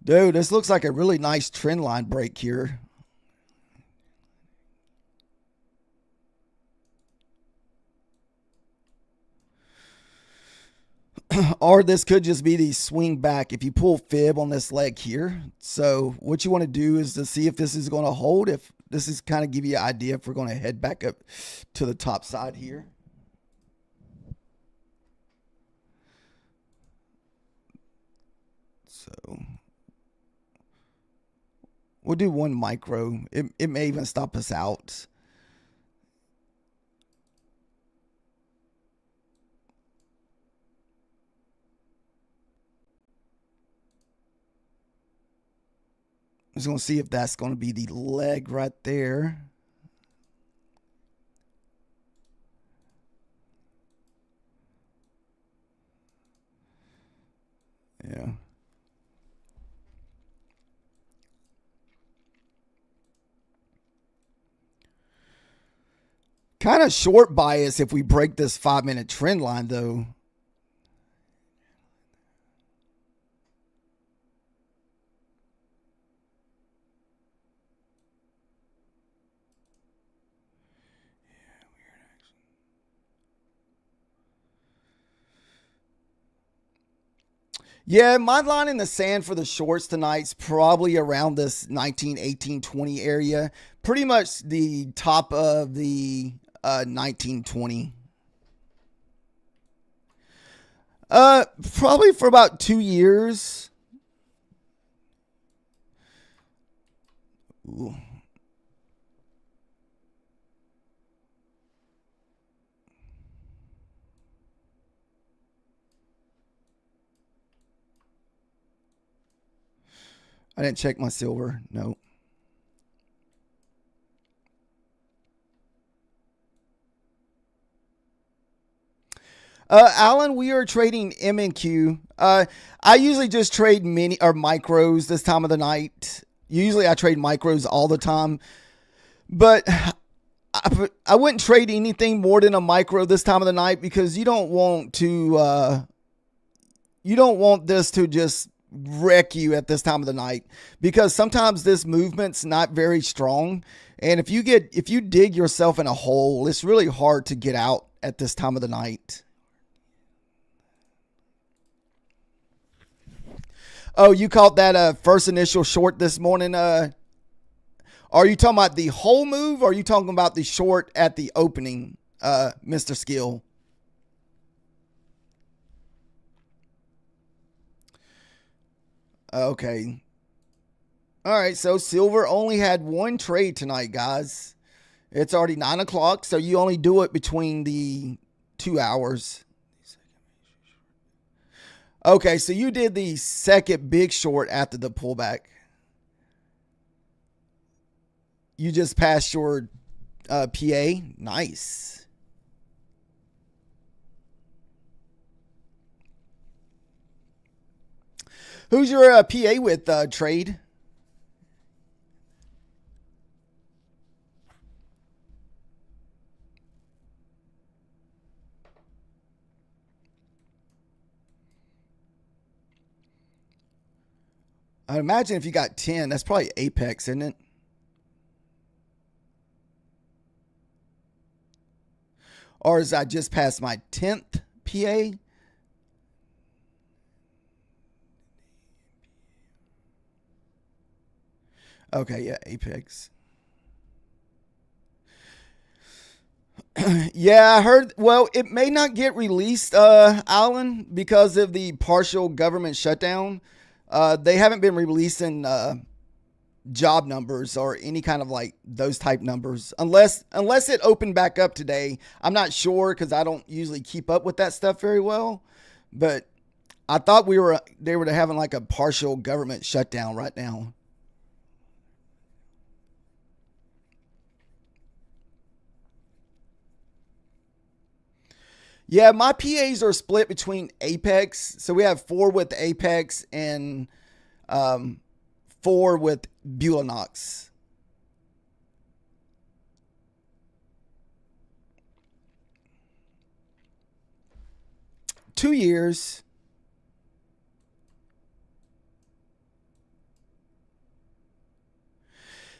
Dude, this looks like a really nice trend line break here. Or this could just be the swing back if you pull fib on this leg here. So what you want to do is to see if this is going to hold. If this is kind of give you an idea if we're going to head back up to the top side here. So we'll do one micro. It may even stop us out. I'm just going to see if that's going to be the leg right there. Yeah. Kind of short bias if we break this 5-minute trend line, though. Yeah, my line in the sand for the shorts tonight's probably around this 19, 18, 20 area. Pretty much the top of the 1920. Probably for about 2 years. Ooh. I didn't check my silver. No. Alan, we are trading M&Q. I usually just trade mini or micros this time of the night. Usually I trade micros all the time, but I wouldn't trade anything more than a micro this time of the night because you don't want this to just wreck you at this time of the night, because sometimes this movement's not very strong, and if you dig yourself in a hole, it's really hard to get out at this time of the night. Oh, you caught that first initial short this morning. Are you talking about the whole move, or are you talking about the short at the opening, Mr. Skill? Okay. All right, so silver only had one trade tonight, guys. It's already 9 o'clock, so you only do it between the 2 hours. Okay, so you did the second big short after the pullback. You just passed your PA. Nice. Who's your PA with, trade? I imagine if you got 10, that's probably Apex, isn't it? Or is I just past my 10th PA? Okay, yeah, Apex. Yeah, I heard. Well, it may not get released, Alan, because of the partial government shutdown. They haven't been releasing job numbers or any kind of like those type numbers unless it opened back up today. I'm not sure because I don't usually keep up with that stuff very well. But I thought they were having like a partial government shutdown right now. Yeah, my PAs are split between Apex. So we have 4 with Apex and um, 4 with Bulanox. 2 years.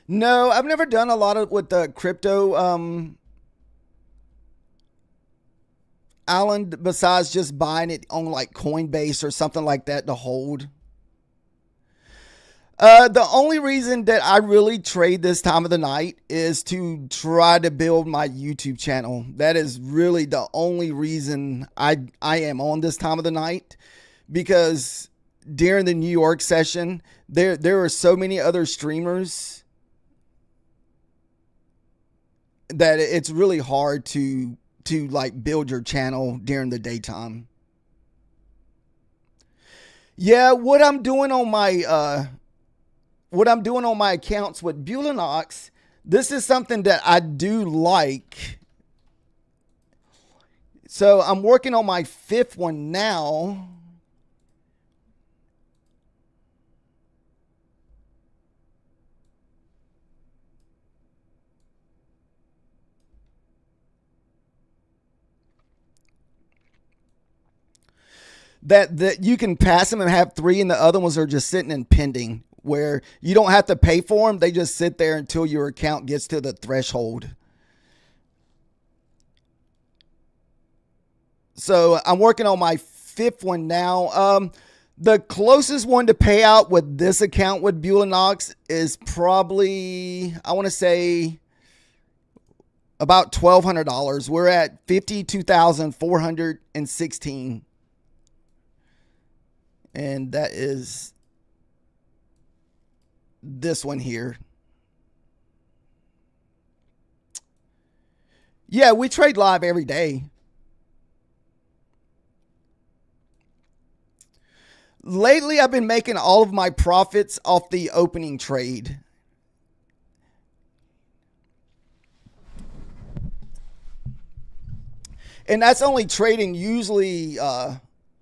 No, I've never done a lot of with the crypto, Alan, besides just buying it on like Coinbase or something like that to hold. The only reason that I really trade this time of the night is to try to build my YouTube channel. That is really the only reason I am on this time of the night, because during the New York session, there are so many other streamers that it's really hard to like build your channel during the daytime. Yeah, what I'm doing on my accounts with Bulanox, this is something that I do like. So I'm working on my 5th one now. That you can pass them and have 3, and the other ones are just sitting and pending, where you don't have to pay for them. They just sit there until your account gets to the threshold. So I'm working on my 5th one now. The closest one to pay out with this account with Beulah Knox is probably, I want to say, about $1,200. We're at $52,416. And that is this one here. Yeah, we trade live every day. Lately, I've been making all of my profits off the opening trade. And that's only trading usually,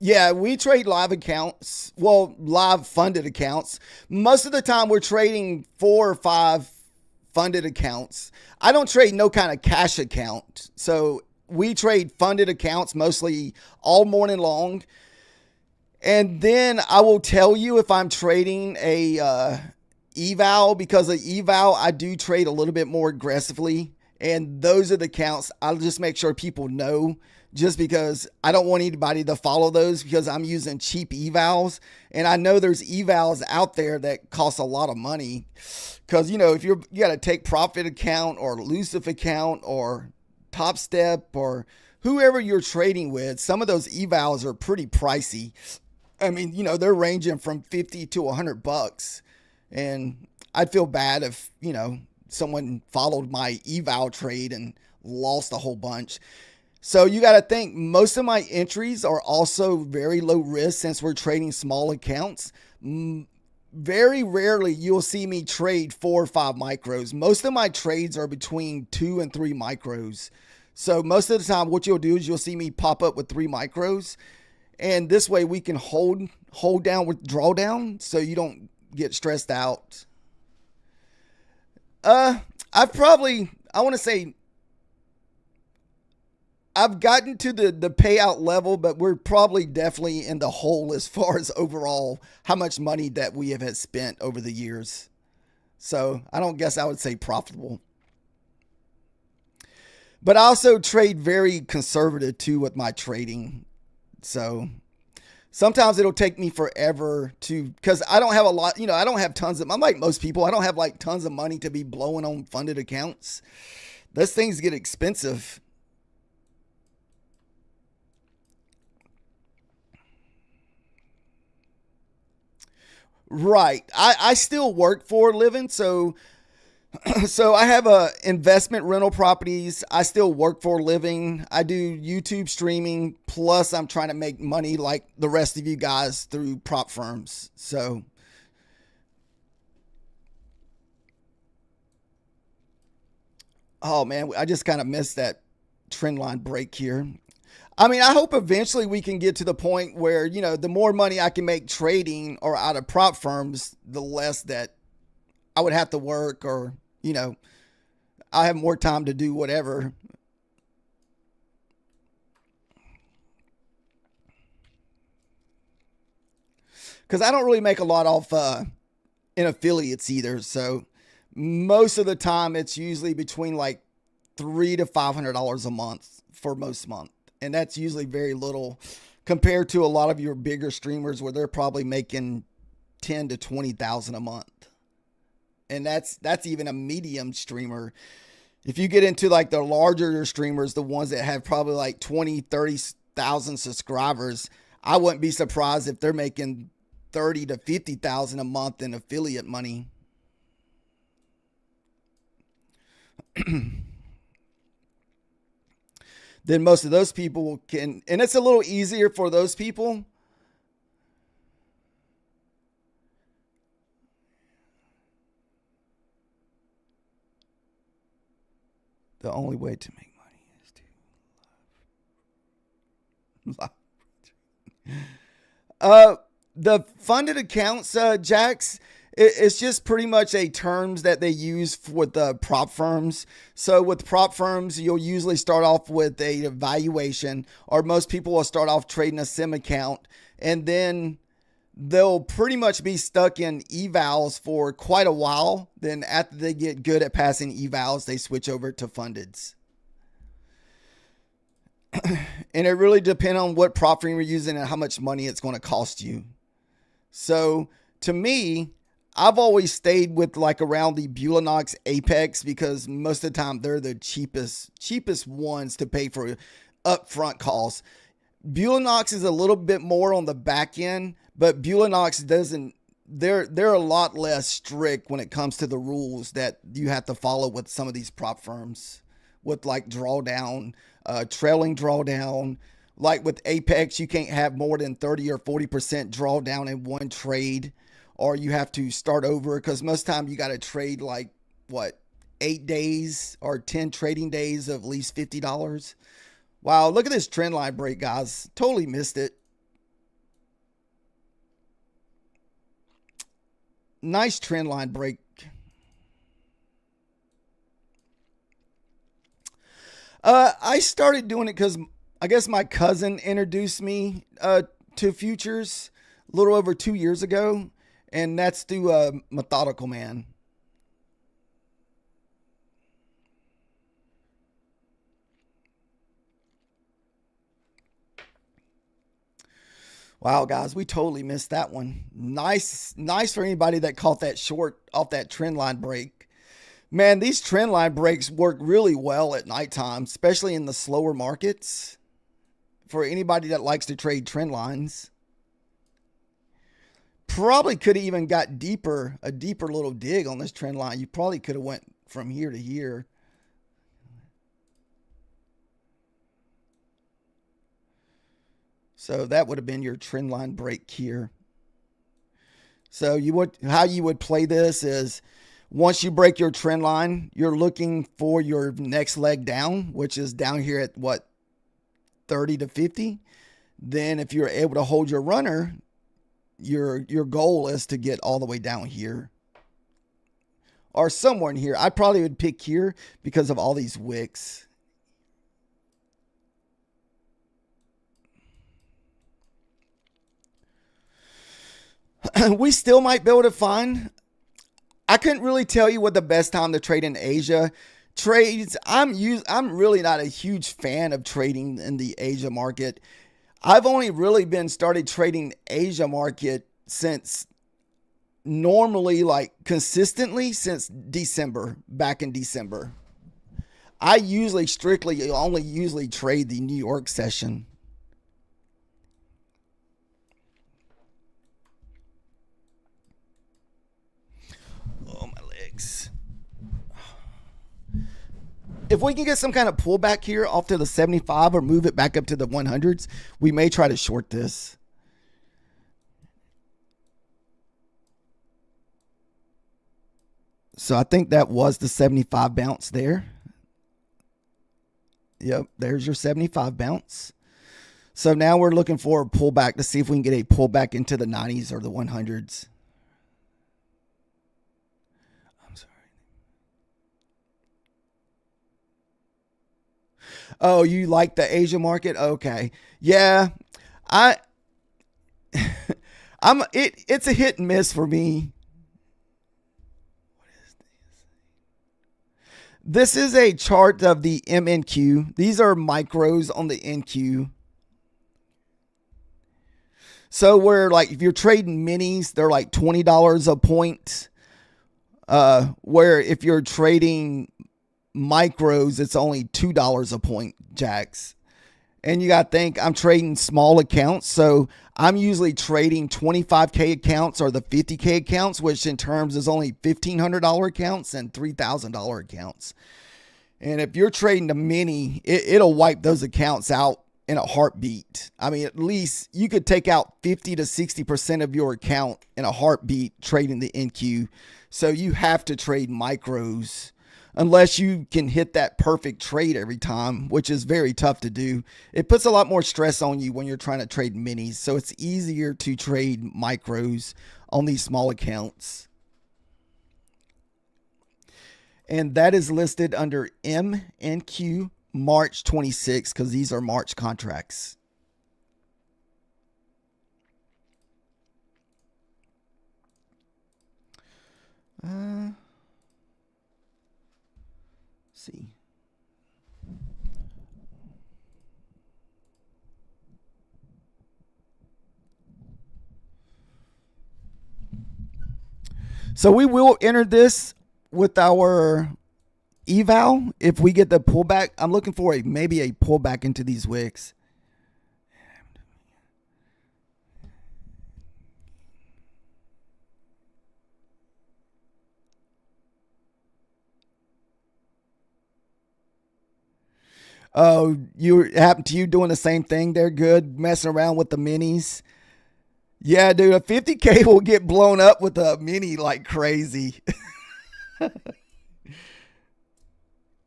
yeah, we trade live accounts. Well, live funded accounts. Most of the time we're trading 4 or 5 funded accounts. I don't trade no kind of cash account. So we trade funded accounts mostly all morning long. And then I will tell you if I'm trading a eval, because of eval, I do trade a little bit more aggressively. And those are the accounts I'll just make sure people know, just because I don't want anybody to follow those, because I'm using cheap evals. And I know there's evals out there that cost a lot of money, because, you know, if you got to take profit account or elusive account or Top Step or whoever you're trading with, some of those evals are pretty pricey. I mean, you know, they're ranging from 50 to $100. And I'd feel bad if, you know, someone followed my eval trade and lost a whole bunch. So you got to think, most of my entries are also very low risk since we're trading small accounts. Very rarely you'll see me trade 4 or 5 micros. Most of my trades are between 2 and 3 micros. So most of the time what you'll do is you'll see me pop up with 3 micros. And this way we can hold down with drawdown so you don't get stressed out. I want to say I've gotten to the payout level, but we're probably definitely in the hole as far as overall how much money that we have spent over the years. So I don't guess I would say profitable. But I also trade very conservative too with my trading. So sometimes it'll take me forever because I don't have a lot, you know, I don't have tons of, I'm like most people, I don't have like tons of money to be blowing on funded accounts. Those things get expensive. Right. I still work for a living. So I have investment rental properties. I still work for a living. I do YouTube streaming. Plus, I'm trying to make money like the rest of you guys through prop firms. So, oh man, I just kind of missed that trend line break here. I mean, I hope eventually we can get to the point where, you know, the more money I can make trading or out of prop firms, the less that I would have to work, or, you know, I have more time to do whatever. Because I don't really make a lot off in affiliates either. So most of the time it's usually between like $300 to $500 a month for most month. And that's usually very little compared to a lot of your bigger streamers where they're probably making 10 to 20,000 a month. And that's even a medium streamer. If you get into like the larger streamers, the ones that have probably like 20, 30,000 subscribers, I wouldn't be surprised if they're making 30 to 50,000 a month in affiliate money. Then most of those people can, and it's a little easier for those people. The only way to make money is to live. The funded accounts, Jax, it's just pretty much a terms that they use with the prop firms. So with prop firms, you'll usually start off with a valuation, or most people will start off trading a sim account, and then they'll pretty much be stuck in evals for quite a while. Then after they get good at passing evals, they switch over to fundeds. And it really depends on what prop firm you're using and how much money it's going to cost you. So to me, I've always stayed with like around the Bulanox Apex because most of the time they're the cheapest ones to pay for upfront costs. Bulanox is a little bit more on the back end, but Bulanox doesn't. They're a lot less strict when it comes to the rules that you have to follow with some of these prop firms, with like drawdown, trailing drawdown. Like with Apex, you can't have more than 30 or 40% drawdown in one trade, or you have to start over because most time you got to trade like what 8 days or 10 trading days of at least $50. Wow, look at this trend line break, guys. Totally missed it. Nice trend line break. I started doing it because I guess my cousin introduced me to futures a little over 2 years ago, and that's through Methodical Man. Wow, guys, we totally missed that one. Nice for anybody that caught that short off that trend line break. Man, these trend line breaks work really well at nighttime, especially in the slower markets. For anybody that likes to trade trend lines, probably could have even got a deeper little dig on this trend line. You probably could have went from here to here. So that would have been your trend line break here. So how you would play this is once you break your trend line, you're looking for your next leg down, which is down here at what 30 to 50. Then if you're able to hold your runner, your goal is to get all the way down here or somewhere in here. I probably would pick here because of all these wicks. We still might be able to find. I couldn't really tell you what the best time to trade in Asia trades. I'm really not a huge fan of trading in the Asia market. I've only really been started trading Asia market since normally like consistently since December, back in December. I only usually trade the New York session. Oh, my legs. If we can get some kind of pullback here off to the 75 or move it back up to the 100s, we may try to short this. So I think that was the 75 bounce there. Yep, there's your 75 bounce. So now we're looking for a pullback to see if we can get a pullback into the 90s or the 100s. I'm sorry. Oh, you like the Asia market? Okay. Yeah. I it's a hit and miss for me. This is a chart of the MNQ. These are micros on the NQ. So where like if you're trading minis, they're like $20 a point. Where if you're trading micros, it's only $2 a point, Jacks. And you got to think I'm trading small accounts. So I'm usually trading 25K accounts or the 50K accounts, which in terms is only $1,500 accounts and $3,000 accounts. And if you're trading a mini, it'll wipe those accounts out in a heartbeat. I mean, at least you could take out 50 to 60% of your account in a heartbeat trading the NQ. So you have to trade micros unless you can hit that perfect trade every time, which is very tough to do. It puts a lot more stress on you when you're trying to trade minis. So it's easier to trade micros on these small accounts. And that is listed under MNQ March 26 because these are March contracts. See. So we will enter this with our eval if we get the pullback. I'm looking for maybe a pullback into these wicks. Oh, you happened to you doing the same thing there? Good, messing around with the minis. Yeah, dude, a 50K will get blown up with a mini like crazy.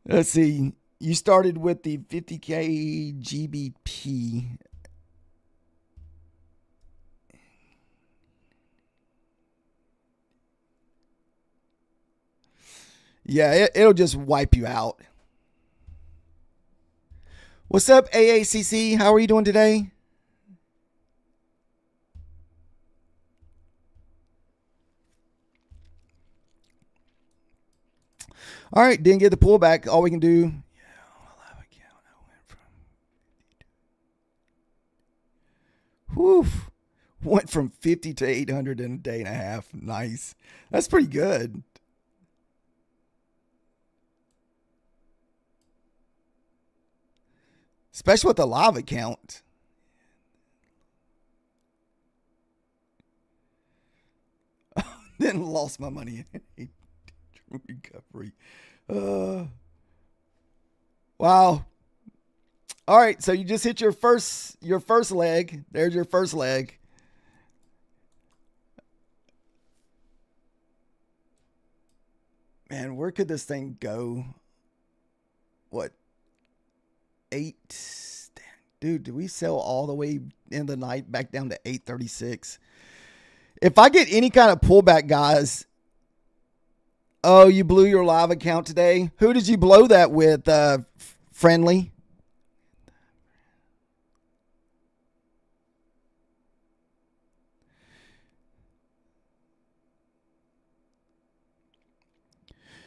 Let's see. You started with the 50K GBP. Yeah, it'll just wipe you out. What's up, AACC? How are you doing today? All right, didn't get the pullback. All we can do. Whew. Went from 50 to 800 in a day and a half. Nice. That's pretty good. Especially with the live account. Then lost my money in recovery. Wow. All right, so you just hit your first leg. There's your first leg. Man, where could this thing go? What? 8? Dude, did we sell all the way in the night back down to 836? If I get any kind of pullback, guys. Oh, you blew your live account today? Who did you blow that with, friendly?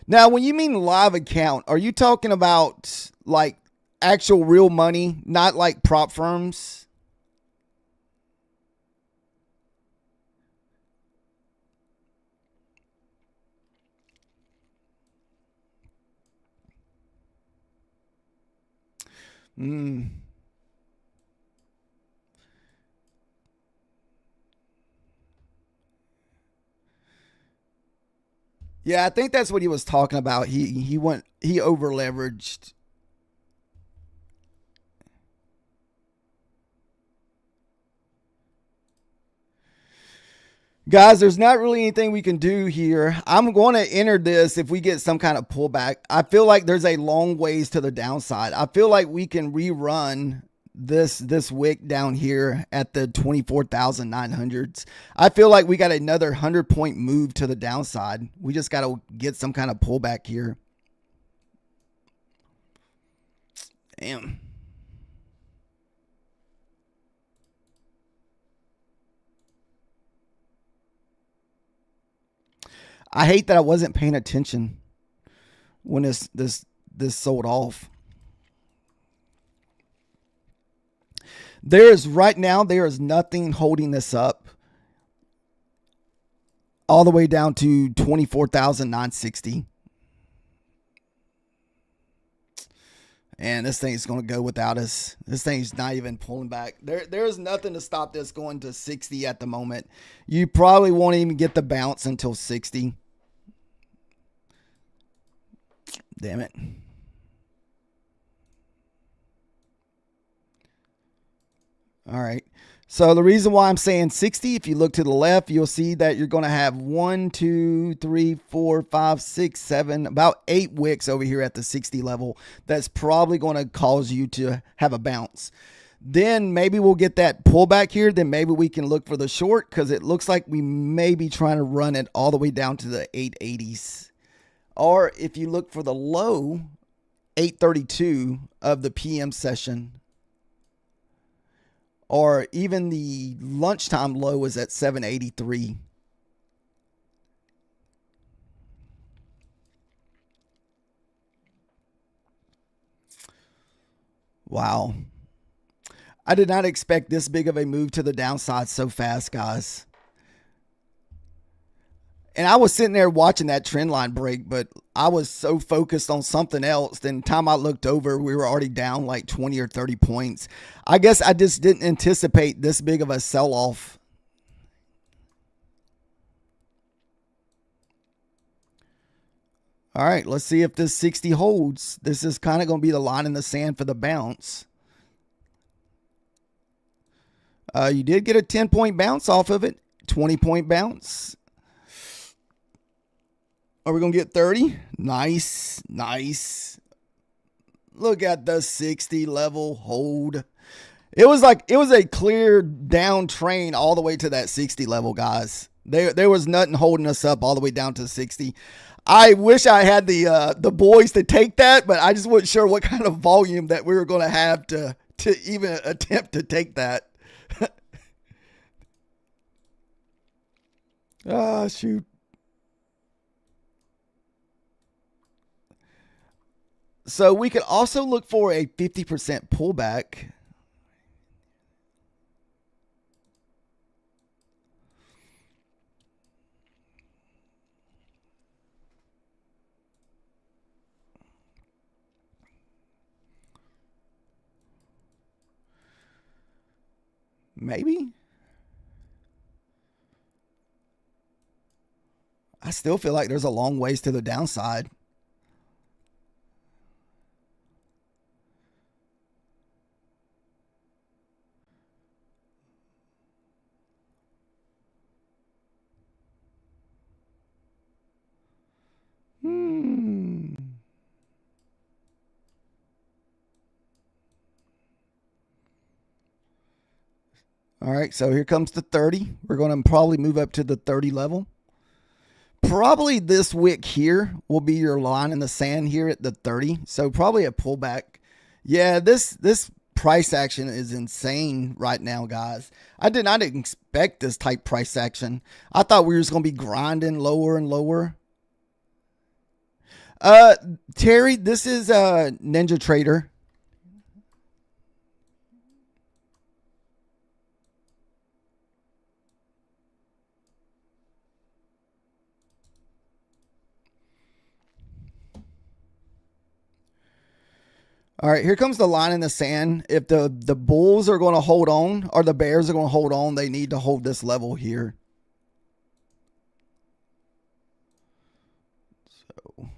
Now, when you mean live account, are you talking about like actual real money, not like prop firms? Yeah, I think that's what he was talking about. He over leveraged. Guys, there's not really anything we can do here. I'm going to enter this if we get some kind of pullback. I feel like there's a long ways to the downside. I feel like we can rerun this wick down here at the 24,900s. I feel like we got another 100-point move to the downside. We just got to get some kind of pullback here. Damn. I hate that I wasn't paying attention when this sold off. There is nothing holding this up all the way down to 24,960. And this thing's going to go without us. This thing's not even pulling back. There's nothing to stop this going to 60 at the moment. You probably won't even get the bounce until 60. Damn it. All right. So the reason why I'm saying 60, if you look to the left, you'll see that you're going to have 1, 2, 3, 4, 5, 6, 7, about 8 wicks over here at the 60 level. That's probably going to cause you to have a bounce. Then maybe we'll get that pullback here. Then maybe we can look for the short because it looks like we may be trying to run it all the way down to the 880s. Or if you look for the low, 832 of the PM session. Or even the lunchtime low is at 783. Wow. I did not expect this big of a move to the downside so fast, guys. And I was sitting there watching that trend line break, but I was so focused on something else. Then time I looked over, we were already down like 20 or 30 points. I guess I just didn't anticipate this big of a sell-off. All right, let's see if this 60 holds. This is kind of going to be the line in the sand for the bounce. You did get a 10-point bounce off of it. 20-point bounce. Are we going to get 30? Nice, nice. Look at the 60 level hold. It was a clear down train all the way to that 60 level, guys. There was nothing holding us up all the way down to 60. I wish I had the boys to take that, but I just wasn't sure what kind of volume that we were going to have to even attempt to take that. Ah, shoot. So we could also look for a 50% pullback. Maybe. I still feel like there's a long ways to the downside. All right, so here comes the 30. We're going to probably move up to the 30 level. Probably this wick here will be your line in the sand here at the 30. So probably a pullback. Yeah, this price action is insane right now, guys. I did not expect this type price action. I thought we were just going to be grinding lower and lower. Terry, this is Ninja Trader. All right, here comes the line in the sand. If the bulls are going to hold on or the bears are going to hold on, they need to hold this level here. So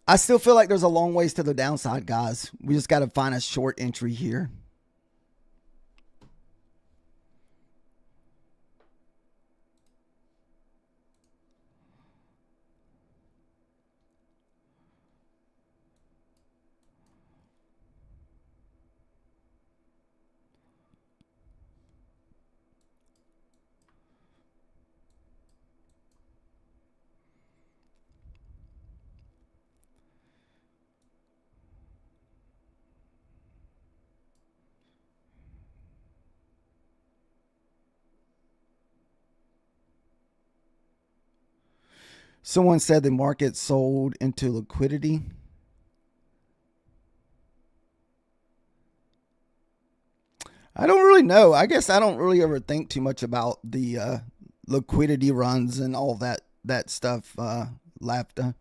I still feel like there's a long ways to the downside, guys. We just got to find a short entry here. Someone said the market sold into liquidity. I don't really know. I guess I don't really ever think too much about the liquidity runs and all that stuff. LAFTA.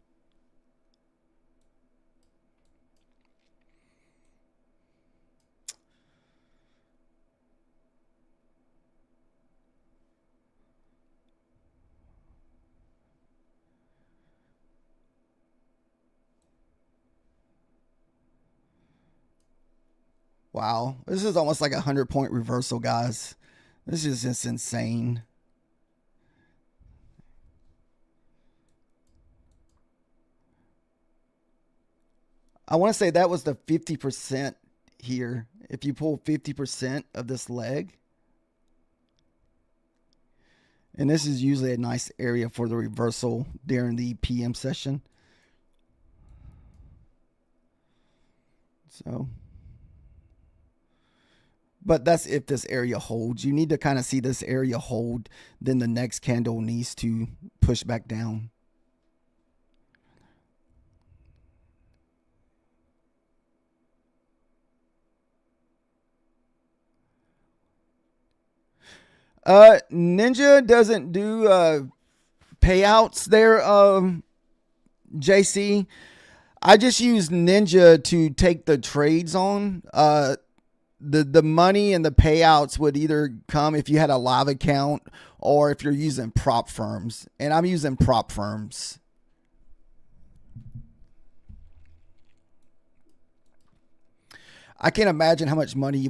Wow, this is almost like a 100-point reversal, guys. This is just insane. I want to say that was the 50% here. If you pull 50% of this leg, and this is usually a nice area for the reversal during the PM session. So, but that's if this area holds. You need to kind of see this area hold, then the next candle needs to push back down. Ninja doesn't do payouts there, JC. I just use Ninja to take the trades on. The money and the payouts would either come if you had a live account or if you're using prop firms. And I'm using prop firms. I can't imagine how much money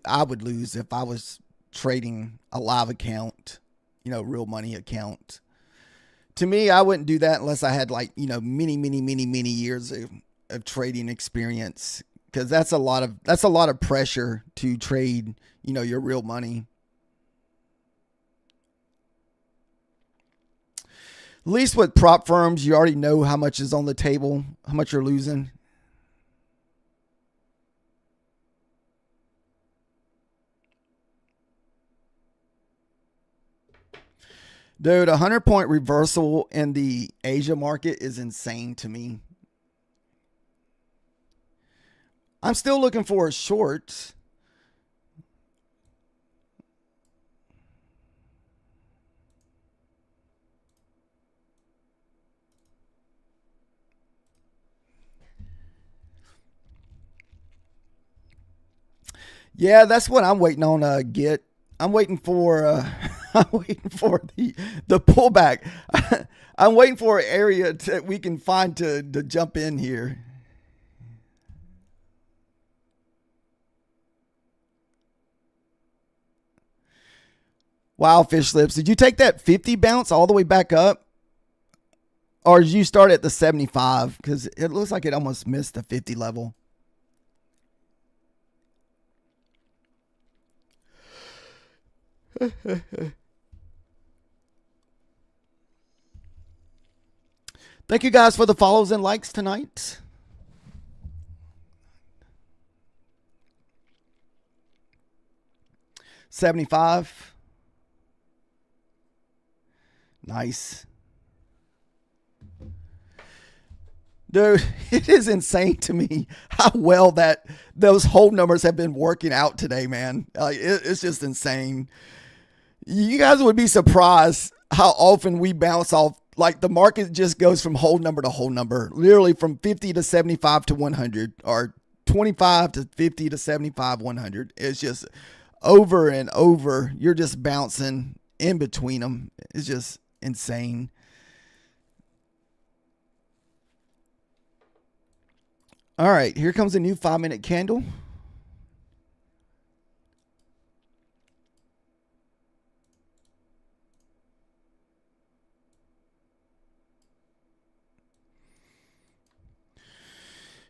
I would lose if I was trading a live account, real money account. To me, I wouldn't do that unless I had many years of trading experience, because that's a lot of pressure to trade, your real money. At least with prop firms, you already know how much is on the table, how much you're losing. Dude, 100-point reversal in the Asia market is insane to me. I'm still looking for a short. Yeah, that's what I'm waiting on. Get. I'm waiting for. I'm waiting for the pullback. I'm waiting for an area we can find to jump in here. Wow, fish lips. Did you take that 50 bounce all the way back up? Or did you start at the 75? Because it looks like it almost missed the 50 level. Thank you guys for the follows and likes tonight. $75. Nice. Dude, it is insane to me how well that those hold numbers have been working out today, man. It's just insane. You guys would be surprised how often we bounce off. Like, the market just goes from hold number to hold number, literally from 50 to 75 to 100, or 25 to 50 to 75, 100. It's just over and over. You're just bouncing in between them. It's just insane. All right, here comes a new 5-minute candle.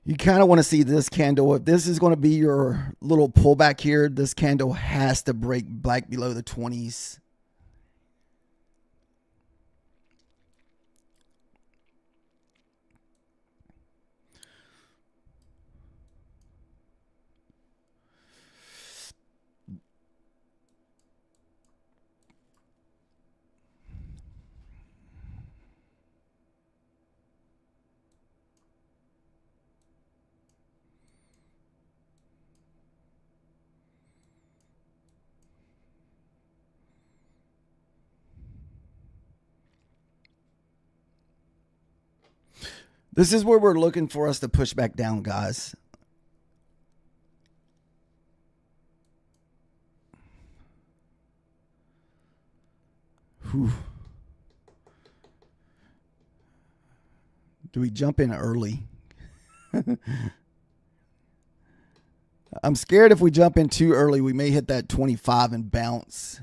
You kind of want to see this candle. If this is going to be your little pullback here, this candle has to break back below the 20s. This is where we're looking for us to push back down, guys. Whew. Do we jump in early? I'm scared if we jump in too early, we may hit that 25 and bounce.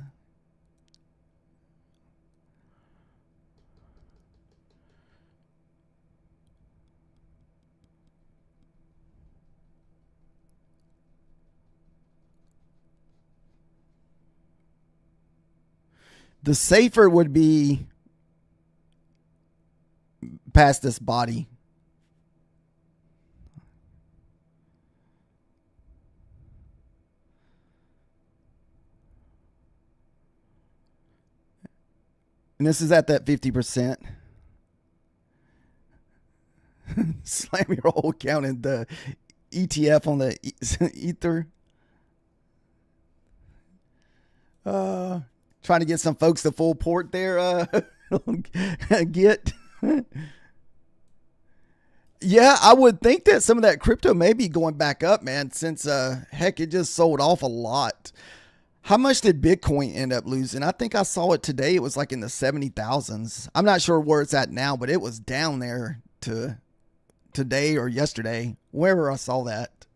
The safer would be past this body. And this is at that 50%. Slam your whole account in the ETF on the Ether. Trying to get some folks to full port there. Get. Yeah, I would think that some of that crypto may be going back up, man, since heck, it just sold off a lot. How much did Bitcoin end up losing? I think I saw it today. It was like in the 70,000s. I'm not sure where it's at now, but it was down there to today or yesterday, wherever I saw that.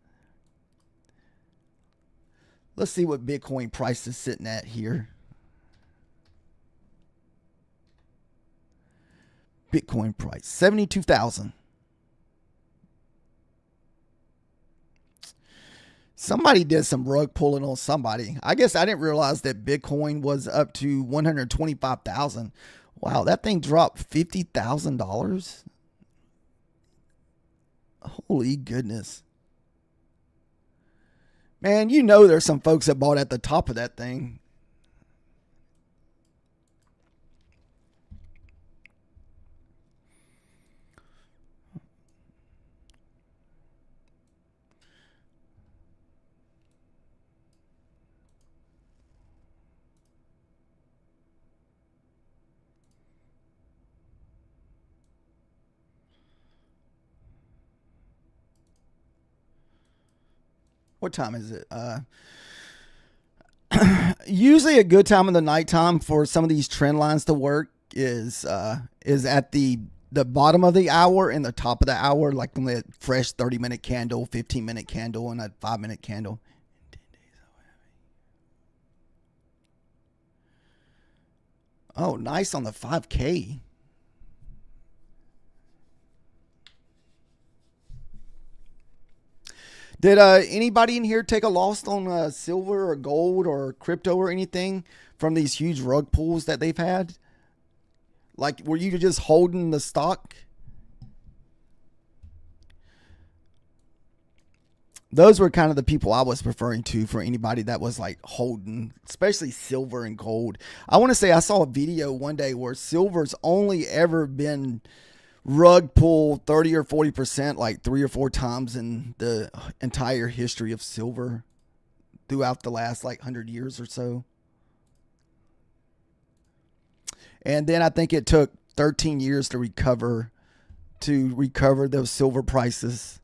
Let's see what Bitcoin price is sitting at here. Bitcoin price, 72,000. Somebody did some rug pulling on somebody. I guess I didn't realize that Bitcoin was up to 125,000. Wow, that thing dropped $50,000. Holy goodness. Man, you know there's some folks that bought at the top of that thing. What time is it? Usually a good time in the nighttime for some of these trend lines to work is at the bottom of the hour and the top of the hour, like on the fresh 30-minute candle, 15-minute candle, and a 5-minute candle. Oh, nice on the 5K. Did anybody in here take a loss on silver or gold or crypto or anything from these huge rug pulls that they've had? Like, were you just holding the stock? Those were kind of the people I was referring to for anybody that was like holding, especially silver and gold. I want to say I saw a video one day where silver's only ever been rug pull 30 or 40% like 3 or 4 times in the entire history of silver throughout the last like 100 years or so. And then I think it took 13 years to recover those silver prices.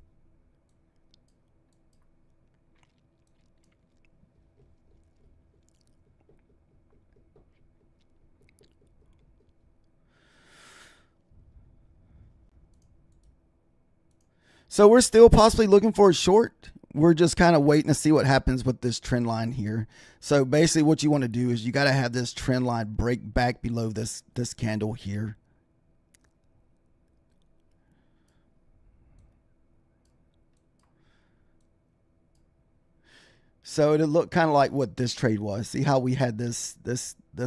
So we're still possibly looking for a short. We're just kind of waiting to see what happens with this trend line here. So basically what you want to do is you got to have this trend line break back below this candle here. So it'll look kind of like what this trade was. See how we had this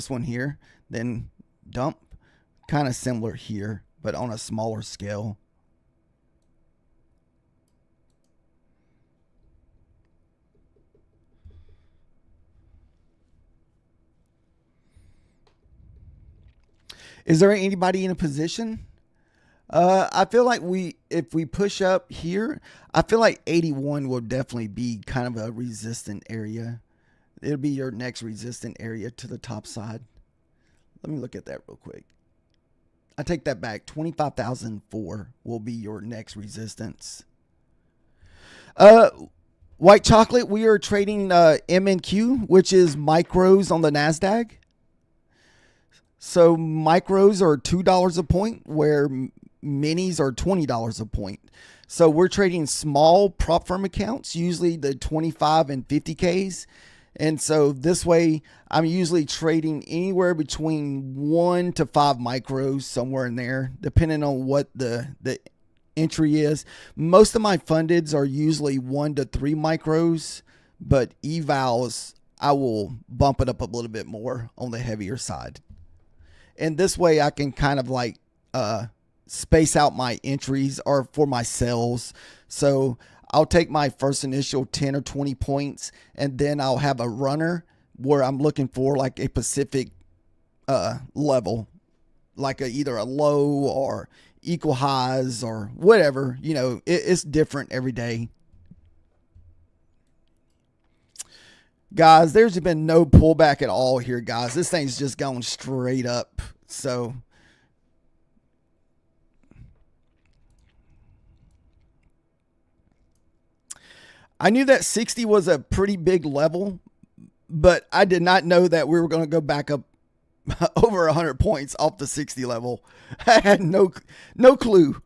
one here, then dump, kind of similar here, but on a smaller scale. Is there anybody in a position? I feel like if we push up here, I feel like 81 will definitely be kind of a resistant area. It'll be your next resistant area to the top side. Let me look at that real quick. I take that back. 25,004 will be your next resistance. White chocolate, we are trading MNQ, which is micros on the NASDAQ. So micros are $2 a point, where minis are $20 a point. So we're trading small prop firm accounts, usually the 25 and 50Ks. And so this way, I'm usually trading anywhere between 1 to 5 micros, somewhere in there, depending on what the entry is. Most of my fundeds are usually 1 to 3 micros, but evals, I will bump it up a little bit more on the heavier side. And this way I can kind of like space out my entries or for my sells. So I'll take my first initial 10 or 20 points, and then I'll have a runner where I'm looking for like a specific level like either a low or equal highs or whatever. You know, it's different every day. Guys, there's been no pullback at all here, guys. This thing's just going straight up. So I knew that 60 was a pretty big level, but I did not know that we were going to go back up over 100 points off the 60 level. I had no clue.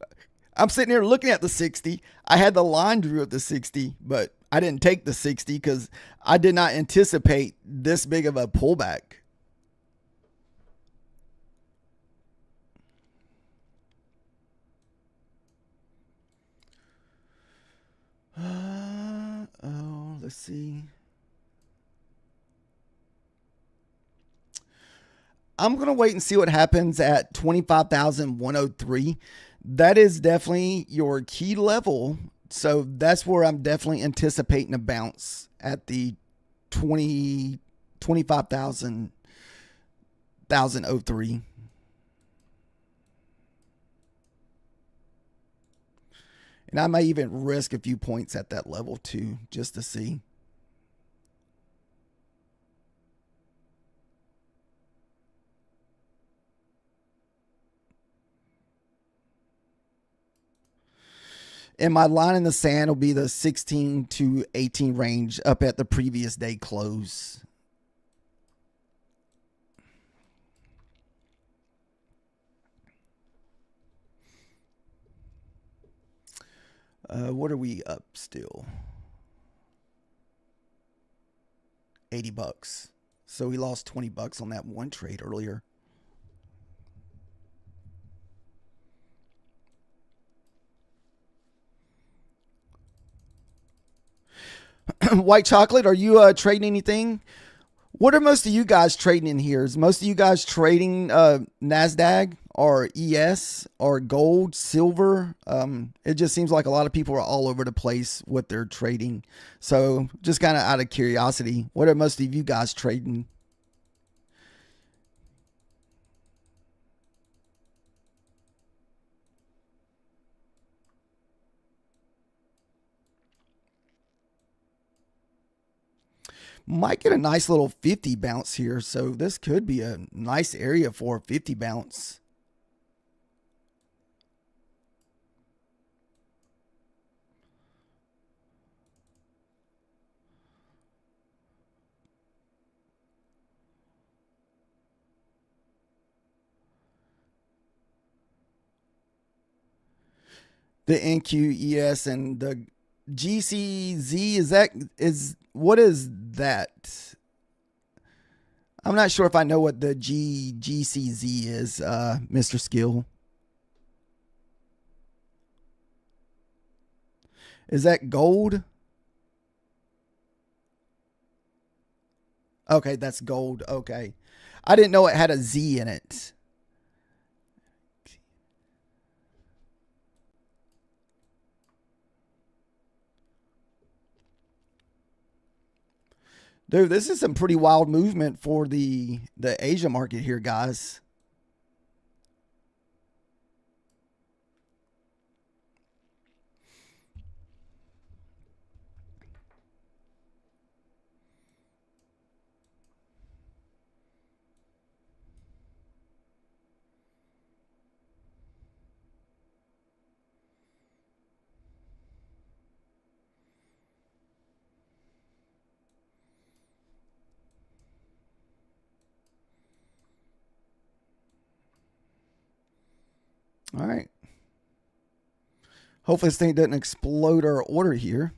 I'm sitting here looking at the 60. I had the line drew at the 60, but I didn't take the 60 because I did not anticipate this big of a pullback. Let's see. I'm going to wait and see what happens at 25,103. That is definitely your key level. So that's where I'm definitely anticipating a bounce at the 25,003. And I may even risk a few points at that level too, just to see. And my line in the sand will be the 16 to 18 range up at the previous day close. What are we up still? 80 bucks. So we lost 20 bucks on that one trade earlier. White chocolate, are you trading anything? What are most of you guys trading in here? Is most of you guys trading NASDAQ or ES or gold, silver? It just seems like a lot of people are all over the place with their trading. So just kind of out of curiosity, what are most of you guys trading? Might get a nice little 50 bounce here. So this could be a nice area for a 50 bounce. The NQES and the GCZ, what is that? I'm not sure if I know what the GCZ is, Mr. Skill. Is that gold? Okay, that's gold. Okay. I didn't know it had a Z in it. Dude, this is some pretty wild movement for the Asia market here, guys. All right. Hopefully this thing doesn't explode our order here.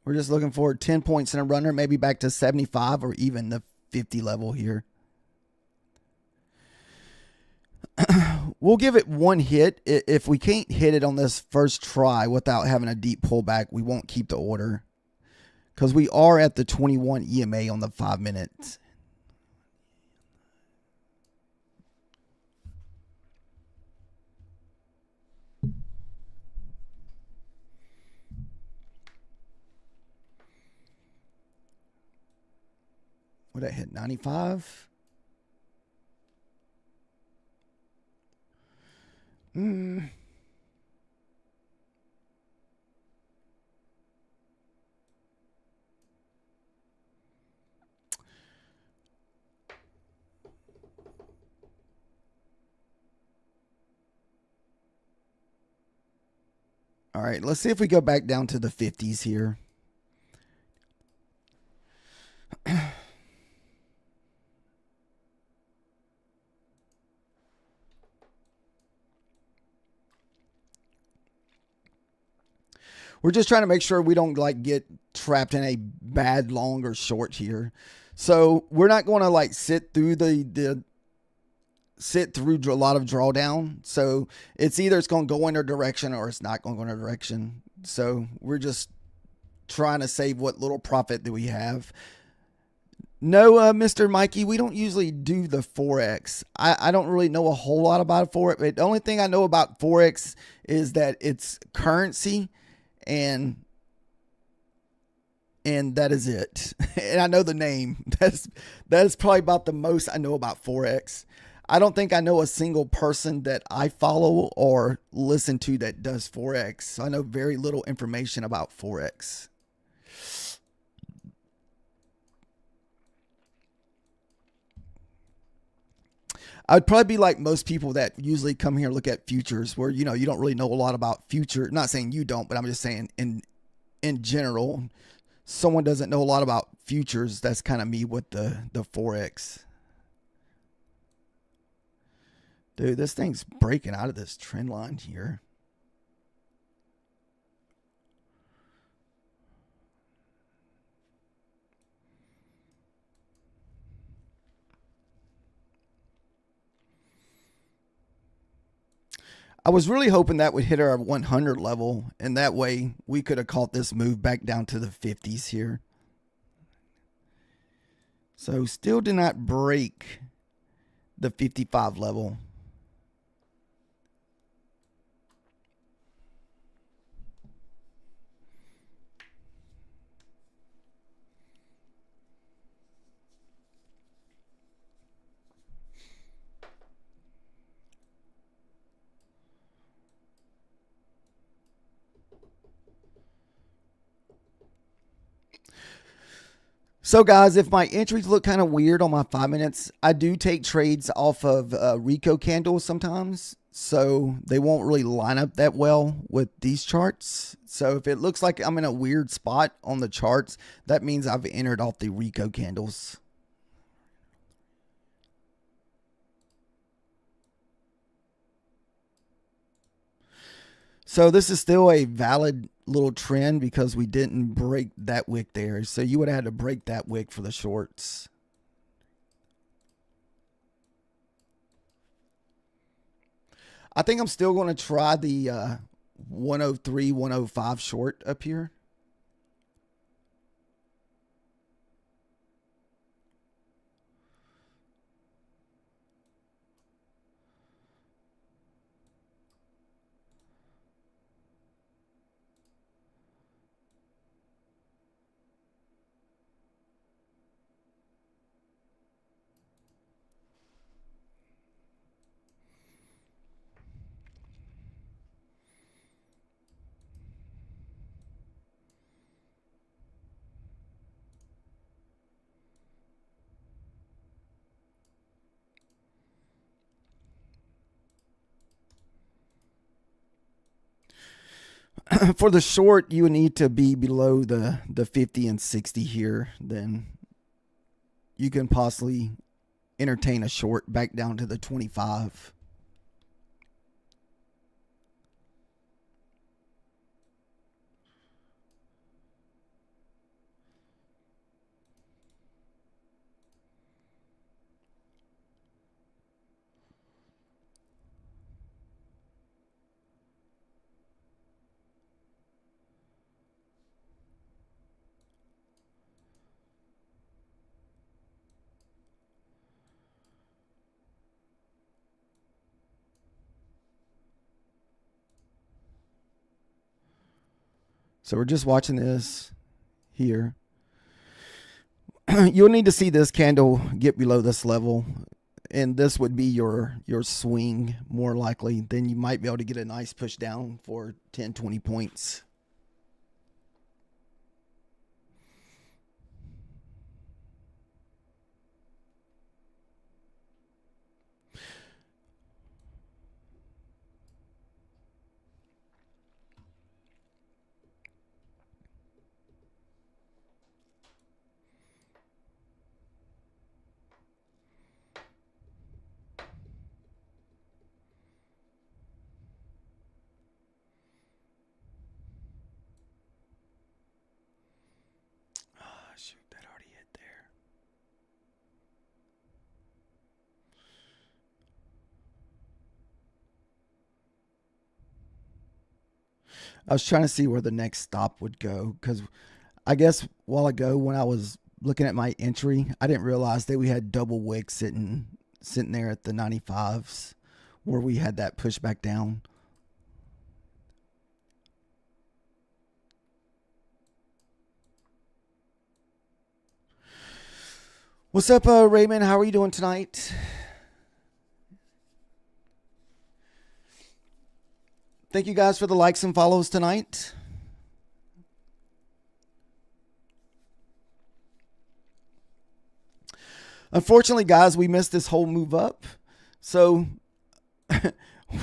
We're just looking for 10 points in a runner, maybe back to 75 or even the 50 level here. We'll give it one hit. If we can't hit it on this first try without having a deep pullback, we won't keep the order. Because we are at the 21 EMA on the 5 minutes. What did I hit? 95? All right, let's see if we go back down to the 50s here. We're just trying to make sure we don't like get trapped in a bad long or short here. So we're not going to like sit through a lot of drawdown. So it's either it's going to go in a direction or it's not going to go in a direction. So we're just trying to save what little profit that we have. No, Mr. Mikey, we don't usually do the Forex. I don't really know a whole lot about Forex. But the only thing I know about Forex is that it's currency, and that is it. And I know the name. That is probably about the most I know about Forex. I don't think I know a single person that I follow or listen to that does Forex. So I know very little information about Forex. I'd probably be like most people that usually come here and look at futures, where you don't really know a lot about future. Not saying you don't, but I'm just saying in general, someone doesn't know a lot about futures. That's kind of me with the Forex. Dude, this thing's breaking out of this trend line here. I was really hoping that would hit our 100 level, and that way we could have caught this move back down to the 50s here. So still did not break the 55 level. So guys, if my entries look kind of weird on my 5 minutes, I do take trades off of Rico candles sometimes. So they won't really line up that well with these charts. So if it looks like I'm in a weird spot on the charts, that means I've entered off the Rico candles. So this is still a valid little trend because we didn't break that wick there. So you would have had to break that wick for the shorts. I think I'm still going to try the 103, 105 short up here. For the short, you need to be below the 50 and 60 here. Then you can possibly entertain a short back down to the 25. So we're just watching this here. You'll need to see this candle get below this level, and this would be your swing more likely. Then you might be able to get a nice push down for 10, 20 points. I was trying to see where the next stop would go because I guess a while ago when I was looking at my entry, I didn't realize that we had double Wick sitting there at the 95s where we had that pushback down. What's up, Raymond? How are you doing tonight? Thank you guys for the likes and follows tonight. Unfortunately, guys, we missed this whole move up. So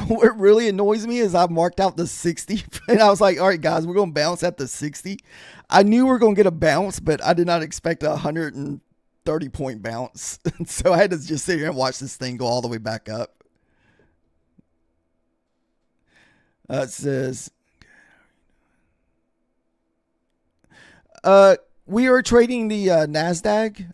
what really annoys me is I marked out the 60 and I was like, all right, guys, we're going to bounce at the 60. I knew we were going to get a bounce, but I did not expect a 130-point bounce. So I had to just sit here and watch this thing go all the way back up. It says, we are trading the NASDAQ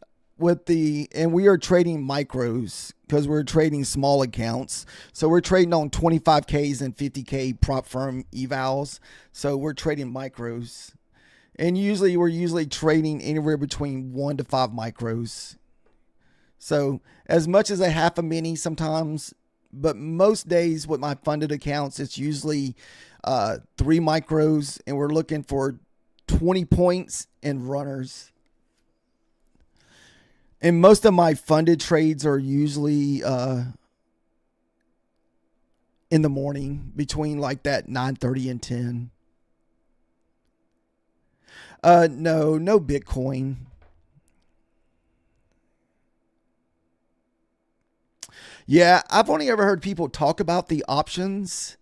and we are trading micros because we're trading small accounts. So we're trading on 25Ks and 50K prop firm evals. So we're trading micros. And we're trading anywhere between 1 to 5 micros. So as much as a half a mini sometimes, but most days with my funded accounts, it's usually 3 micros, and we're looking for 20 points and runners. And most of my funded trades are usually in the morning between like that 9:30 and 10. No Bitcoin. Yeah, I've only ever heard people talk about the options.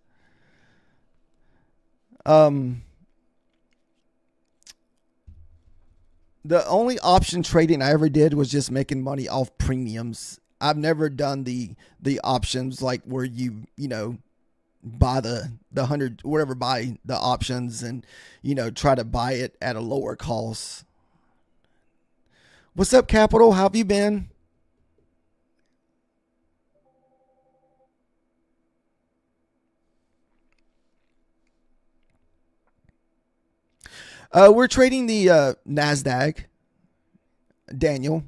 The only option trading I ever did was just making money off premiums. I've never done the options like where you buy the 100 whatever, buy the options and try to buy it at a lower cost. What's up, Capital? How have you been? We're trading the NASDAQ, Daniel.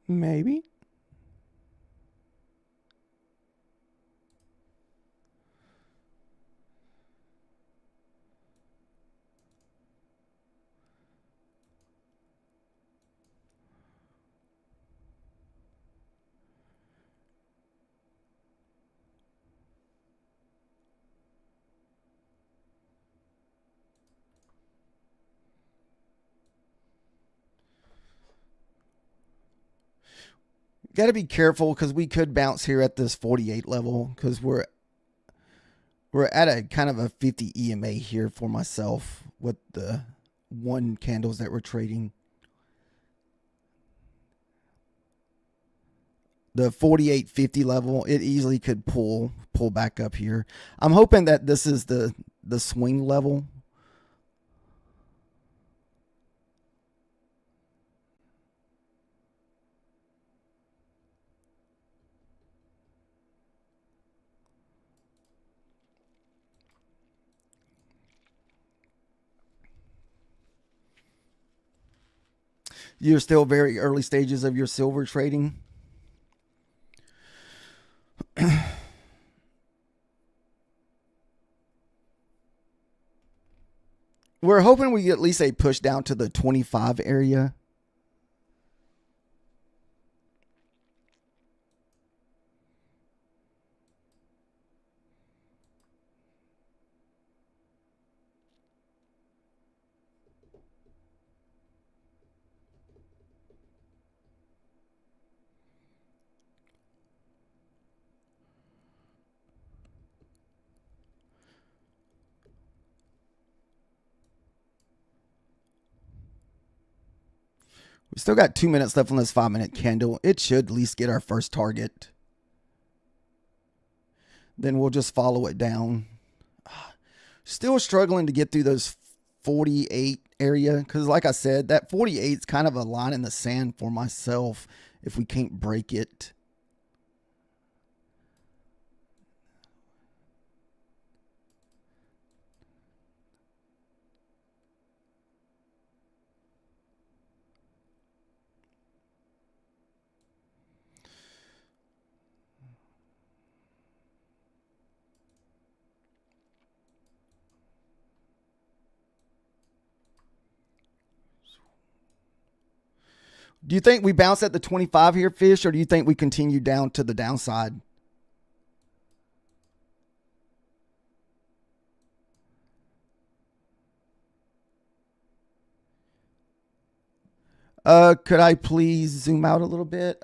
Maybe. Got to be careful because we could bounce here at this 48 level because we're at a kind of a 50 EMA here for myself with the 1 candles that we're trading. The 48.50 level, it easily could pull back up here. I'm hoping that this is the swing level. You're still very early stages of your silver trading. We're hoping we get at least a push down to the 25 area. We still got 2 minutes left on this 5-minute candle. It should at least get our first target. Then we'll just follow it down. Still struggling to get through those 48 area, because like I said, that 48 is kind of a line in the sand for myself if we can't break it. Do you think we bounce at the 25 here, Fish, or do you think we continue down to the downside? Could I please zoom out a little bit?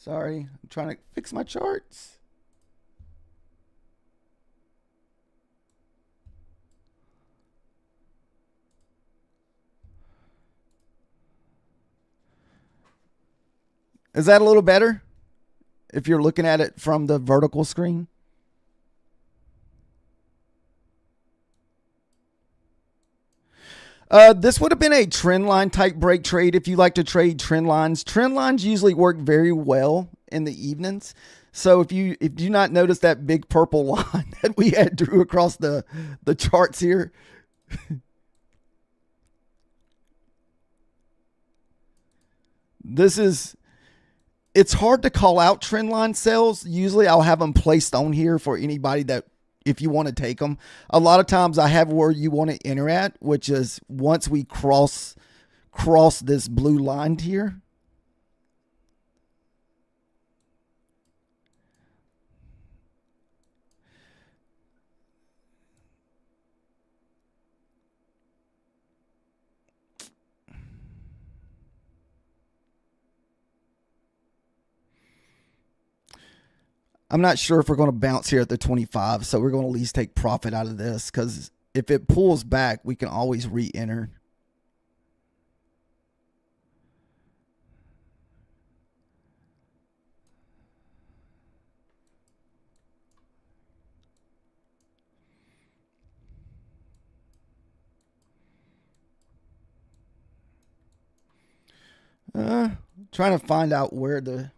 Sorry, I'm trying to fix my charts. Is that a little better if you're looking at it from the vertical screen? This would have been a trend line type break trade if you like to trade trend lines. Trend lines usually work very well in the evenings. So if you do not notice that big purple line that we had drew across the charts here, it's hard to call out trend line sales. Usually I'll have them placed on here for anybody that, if you want to take them. A lot of times I have where you want to enter at, which is once we cross this blue line here. I'm not sure if we're going to bounce here at the 25, so we're going to at least take profit out of this, because if it pulls back, we can always re-enter. Trying to find out where it'd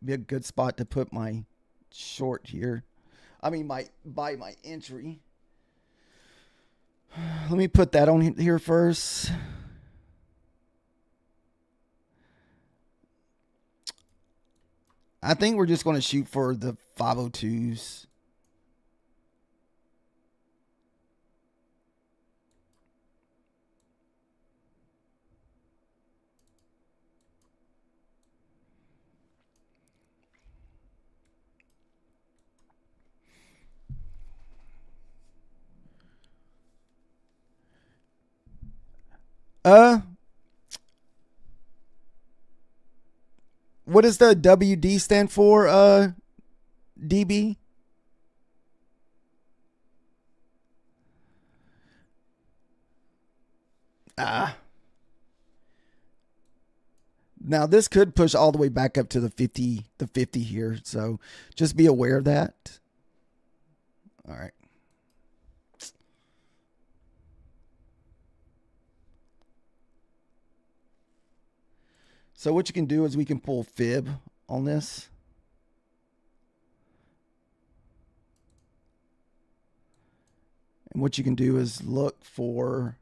be a good spot to put my short here. I mean, buy my entry. Let me put that on here first. I think we're just going to shoot for the 502s. What does the WD stand for, DB? Now this could push all the way back up to the 50 here, so just be aware of that. All right. So what you can do is we can pull fib on this. And what you can do is look for,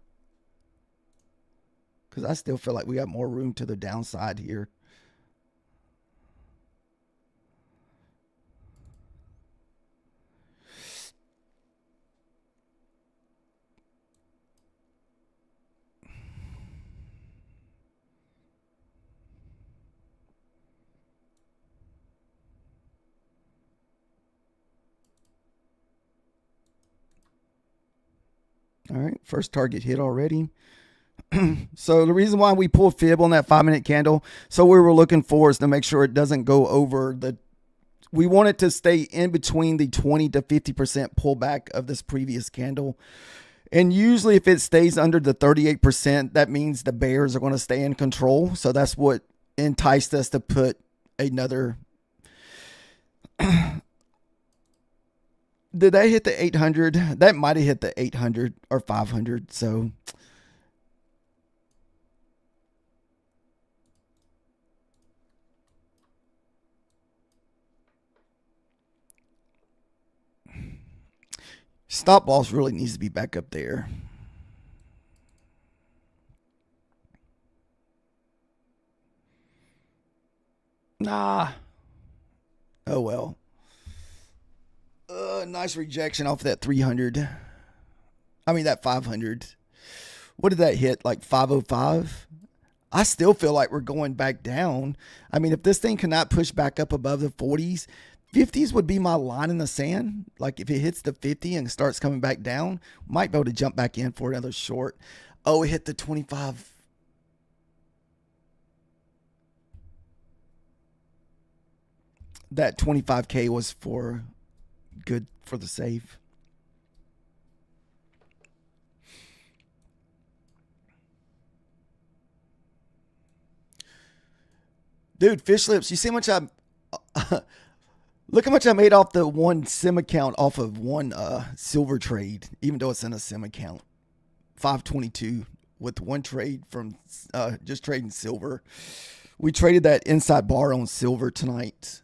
because I still feel like we got more room to the downside here. All right, first target hit already. So the reason why we pulled fib on that 5-minute candle, so what we were looking for is to make sure it doesn't go over the, we want it to stay in between the 20 to 50% pullback of this previous candle. And usually if it stays under the 38%, that means the bears are going to stay in control. So that's what enticed us to put another. Did that hit the 800? That might have hit the 800 or 500. So stop loss really needs to be back up there. Nah. Oh, well. Nice rejection off that 300. I mean, that 500. What did that hit? Like 505? I still feel like we're going back down. I mean, if this thing cannot push back up above the 40s, 50s would be my line in the sand. Like if it hits the 50 and starts coming back down, might be able to jump back in for another short. Oh, it hit the 25. That 25K was for good for the save. Dude, fish lips, you see how much I look how much I made off the one sim account off of one silver trade, even though it's in a sim account. 522 with one trade from just trading silver. We traded that inside bar on silver tonight.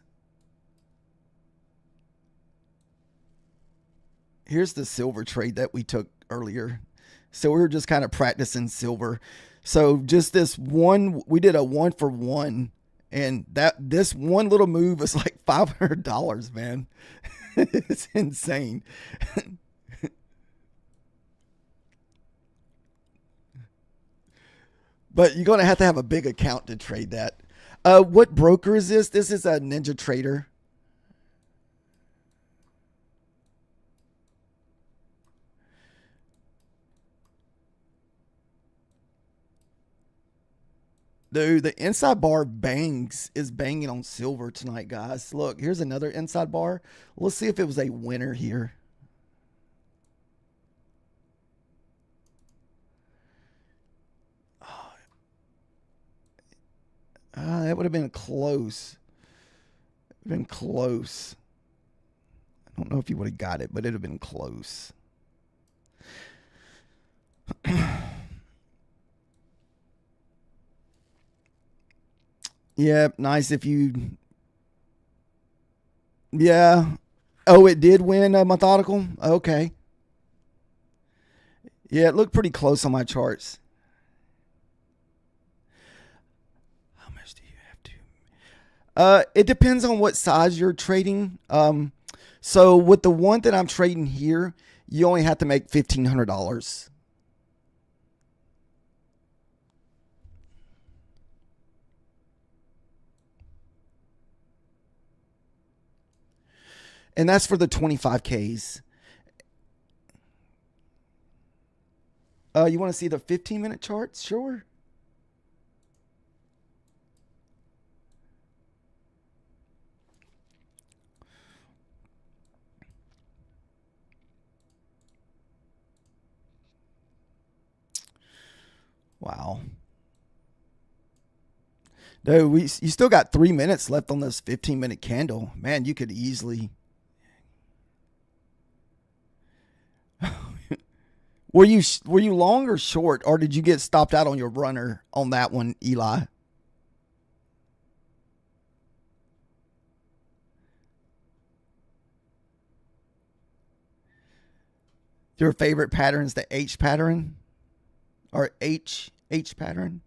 Here's the silver trade that we took earlier. So we were just kind of practicing silver. So just this one, we did a 1-for-1, and this one little move is like $500, man. It's insane. But you're going to have a big account to trade that. What broker is this? This is a Ninja Trader. Dude, the inside bar is banging on silver tonight, guys. Look, here's another inside bar. Let's see if it was a winner here. That would have been close. Been close. I don't know if you would have got it, but it'd have been close. Yeah, nice if you. Yeah. Oh, it did win methodical? Okay. Yeah, it looked pretty close on my charts. How much do you have to? It depends on what size you're trading. So with the one that I'm trading here, you only have to make $1,500. And that's for the 25Ks. You want to see the 15-minute charts? Sure. Wow. No, you still got 3 minutes left on this 15-minute candle. Man, you could easily. Were you long or short, or did you get stopped out on your runner on that one, Eli? Your favorite pattern is the H pattern, or H pattern?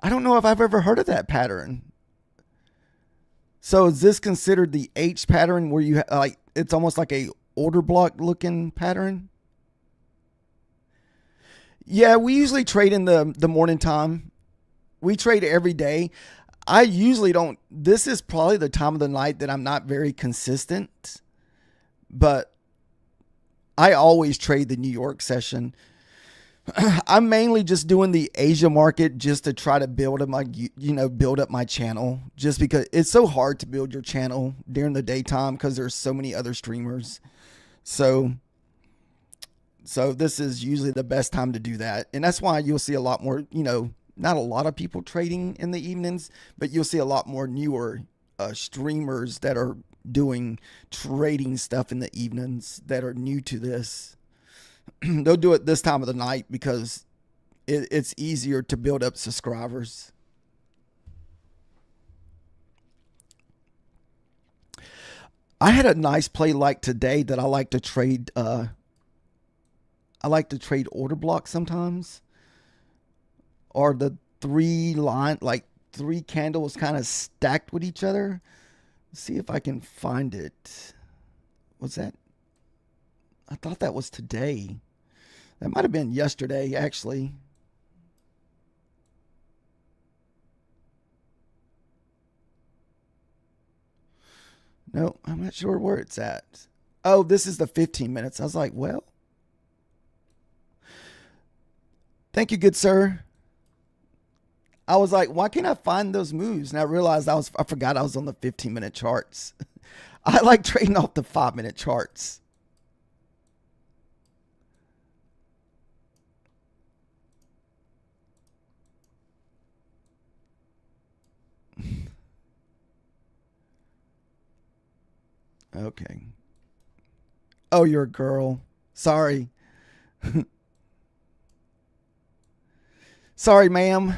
I don't know if I've ever heard of that pattern. So is this considered the H pattern where you like it's almost like a order block looking pattern? Yeah, we usually trade in the morning time. We trade every day. I usually don't. This is probably the time of the night that I'm not very consistent. But I always trade the New York session. I'm mainly just doing the Asia market just to try to build up my channel, just because it's so hard to build your channel during the daytime because there's so many other streamers. So this is usually the best time to do that. And that's why you'll see a lot more, not a lot of people trading in the evenings, but you'll see a lot more newer streamers that are doing trading stuff in the evenings that are new to this. They'll do it this time of the night because it's easier to build up subscribers. I had a nice play like today that I like to trade. I like to trade order blocks sometimes, or the three candles kind of stacked with each other. Let's see if I can find it. What's that? I thought that was today. That might have been yesterday, actually. No, I'm not sure where it's at. Oh, this is the 15 minutes. I was like, well, thank you, good sir. I was like, why can't I find those moves? And I realized I forgot I was on the 15-minute charts. I like trading off the 5-minute charts. Okay. Oh, you're a girl. Sorry. Sorry, ma'am.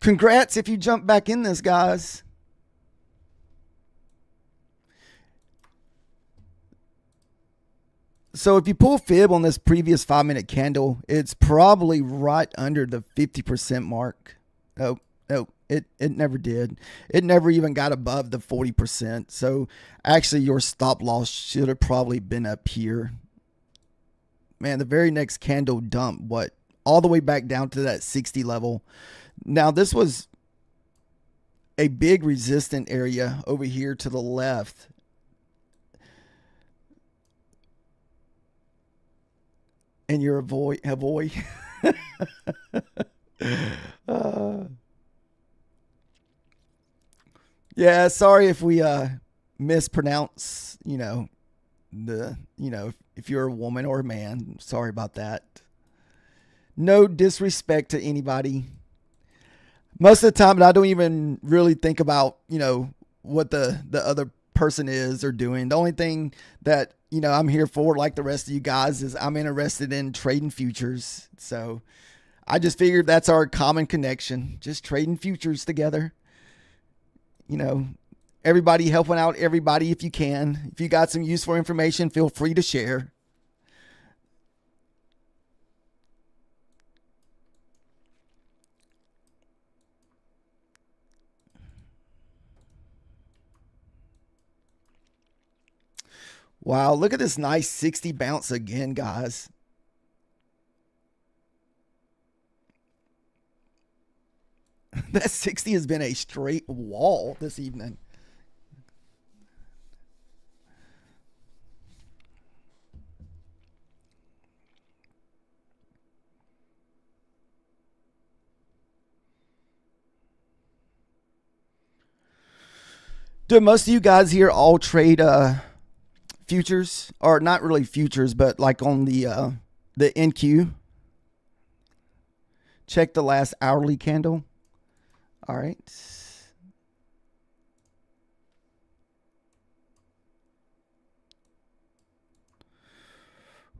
Congrats if you jump back in this, guys. So if you pull fib on this previous 5-minute candle, it's probably right under the 50% mark. Oh, no, it never did. It never even got above the 40%. So actually your stop loss should have probably been up here. Man, the very next candle dumped, all the way back down to that 60 level. Now this was a big resistant area over here to the left. And you're a boy. Yeah, sorry if we mispronounce, if you're a woman or a man. Sorry about that. No disrespect to anybody. Most of the time, I don't even really think about, what the other person is or doing. The only thing that, I'm here for, like the rest of you guys, is I'm interested in trading futures. So I just figured that's our common connection. Just trading futures together. Everybody helping out everybody if you can. If you got some useful information, feel free to share. Wow, look at this nice 60 bounce again, guys. That 60 has been a straight wall this evening. Do most of you guys here all trade futures, or not really futures, but like on the NQ? Check the last hourly candle. All right.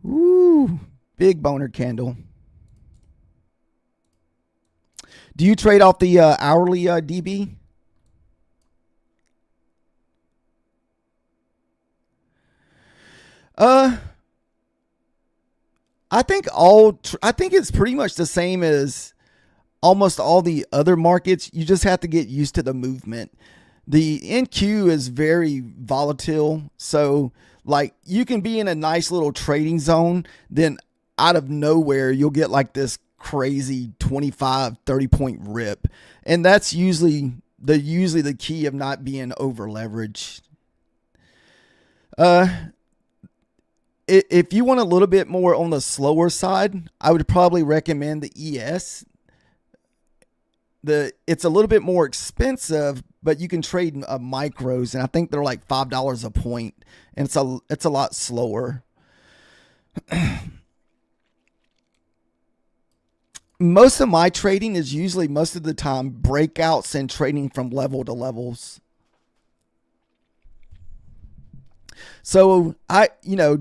Ooh, big boner candle. Do you trade off the hourly DB? I think it's pretty much the same as almost all the other markets. You just have to get used to the movement. The NQ is very volatile. So Like you can be in a nice little trading zone, then out of nowhere, you'll get like this crazy 25, 30 point rip. And that's usually the key of not being over leveraged. If you want a little bit more on the slower side, I would probably recommend the ES. It's a little bit more expensive, but you can trade micros, and I think they're like $5 a point, and it's a lot slower. Most of my trading is usually most of the time breakouts and trading from level to levels. So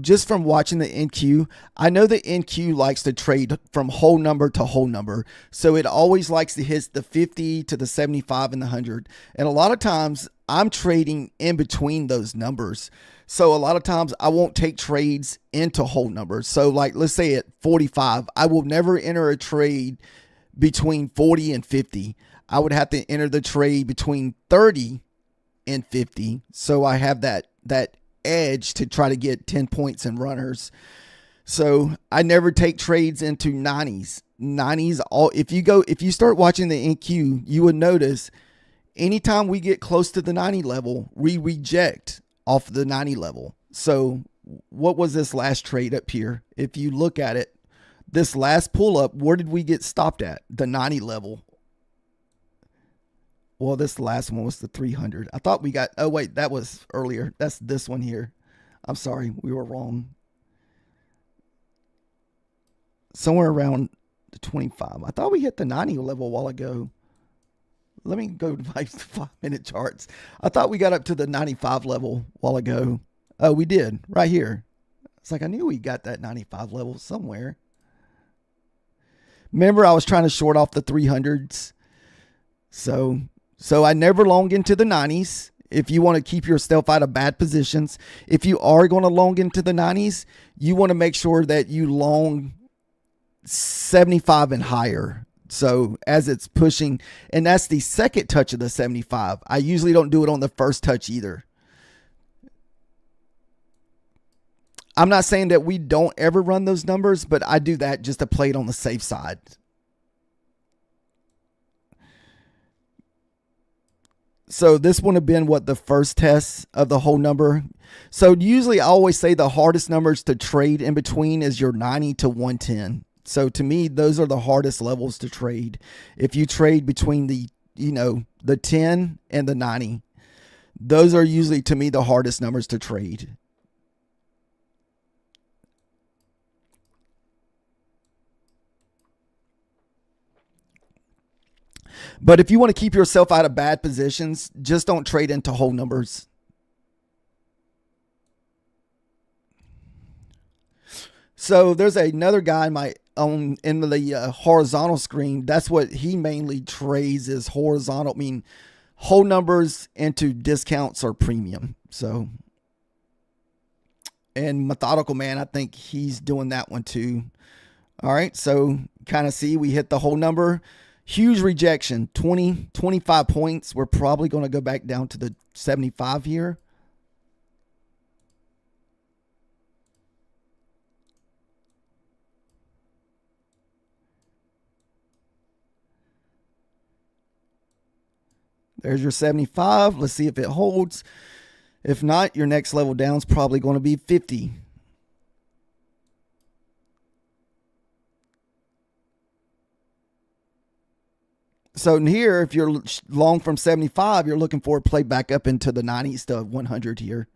just from watching the NQ, I know the NQ likes to trade from whole number to whole number. So it always likes to hit the 50 to the 75 and the 100. And a lot of times I'm trading in between those numbers. So a lot of times I won't take trades into whole numbers. So like, let's say at 45, I will never enter a trade between 40 and 50. I would have to enter the trade between 30 and 50. So I have that edge to try to get 10 points in runners. So I never take trades into 90s. If you start watching the NQ, you would notice anytime we get close to the 90 level, we reject off the 90 level. So what was this last trade up here? If you look at it, this last pull up, where did we get stopped at? The 90 level. Well, this last one was the 300. I thought we got, oh wait, that was earlier. That's this one here. I'm sorry, we were wrong. Somewhere around the 25. I thought we hit the 90 level a while ago. Let me go to my 5-minute charts. I thought we got up to the 95 level a while ago. Oh, we did, right here. It's like I knew we got that 95 level somewhere. Remember, I was trying to short off the 300s. So I never long into the 90s. If you want to keep yourself out of bad positions, if you are going to long into the 90s, you want to make sure that you long 75 and higher. So as it's pushing, and that's the second touch of the 75. I usually don't do it on the first touch either. I'm not saying that we don't ever run those numbers, but I do that just to play it on the safe side. So this would have been the first test of the whole number. So usually I always say the hardest numbers to trade in between is your 90 to 110. So to me, those are the hardest levels to trade. If you trade between the 10 and the 90, those are usually to me the hardest numbers to trade. But if you want to keep yourself out of bad positions, just don't trade into whole numbers. So there's another guy in the horizontal screen. That's what he mainly trades, is horizontal, whole numbers into discounts or premium. So, and Methodical Man, I think he's doing that one too. All right, so kind of see we hit the whole number. Huge rejection, 20, 25 points. We're probably going to go back down to the 75 here. There's your 75. Let's see if it holds. If not, your next level down is probably going to be 50. So in here, if you're long from 75, you're looking for a play back up into the 90s to 100 here.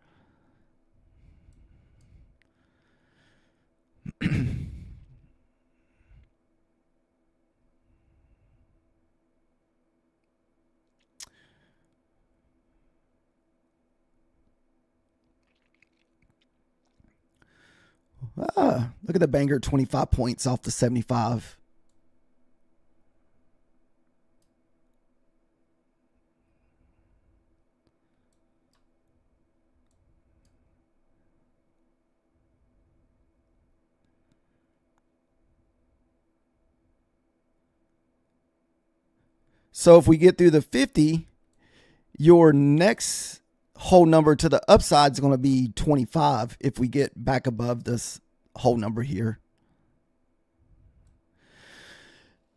Look at the banger, 25 points off the 75. So if we get through the 50, your next whole number to the upside is going to be 25 if we get back above this whole number here.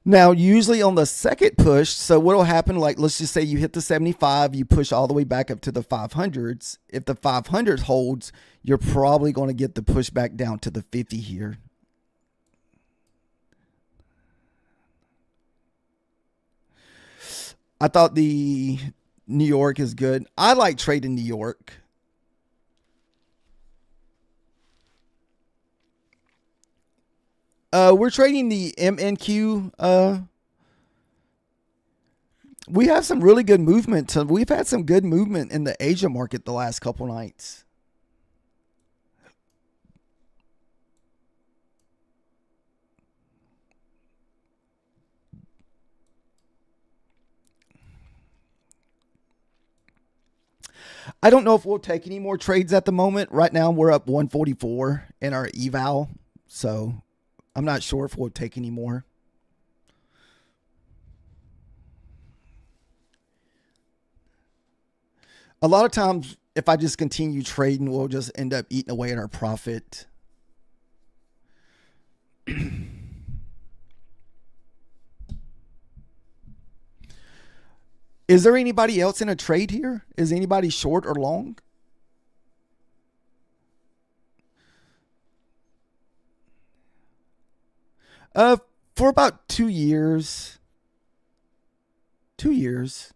Now, usually on the second push, so what will happen, like let's just say you hit the 75, you push all the way back up to the 500s. If the 500 holds, you're probably going to get the push back down to the 50 here. I thought the New York is good. I like trading New York. We're trading the MNQ. We have some really good movement. So we've had some good movement in the Asia market the last couple nights. I don't know if we'll take any more trades at the moment. Right now, we're up 144 in our eval. So I'm not sure if we'll take any more. A lot of times, if I just continue trading, we'll just end up eating away at our profit. Is there anybody else in a trade here? Is anybody short or long? For about 2 years. 2 years.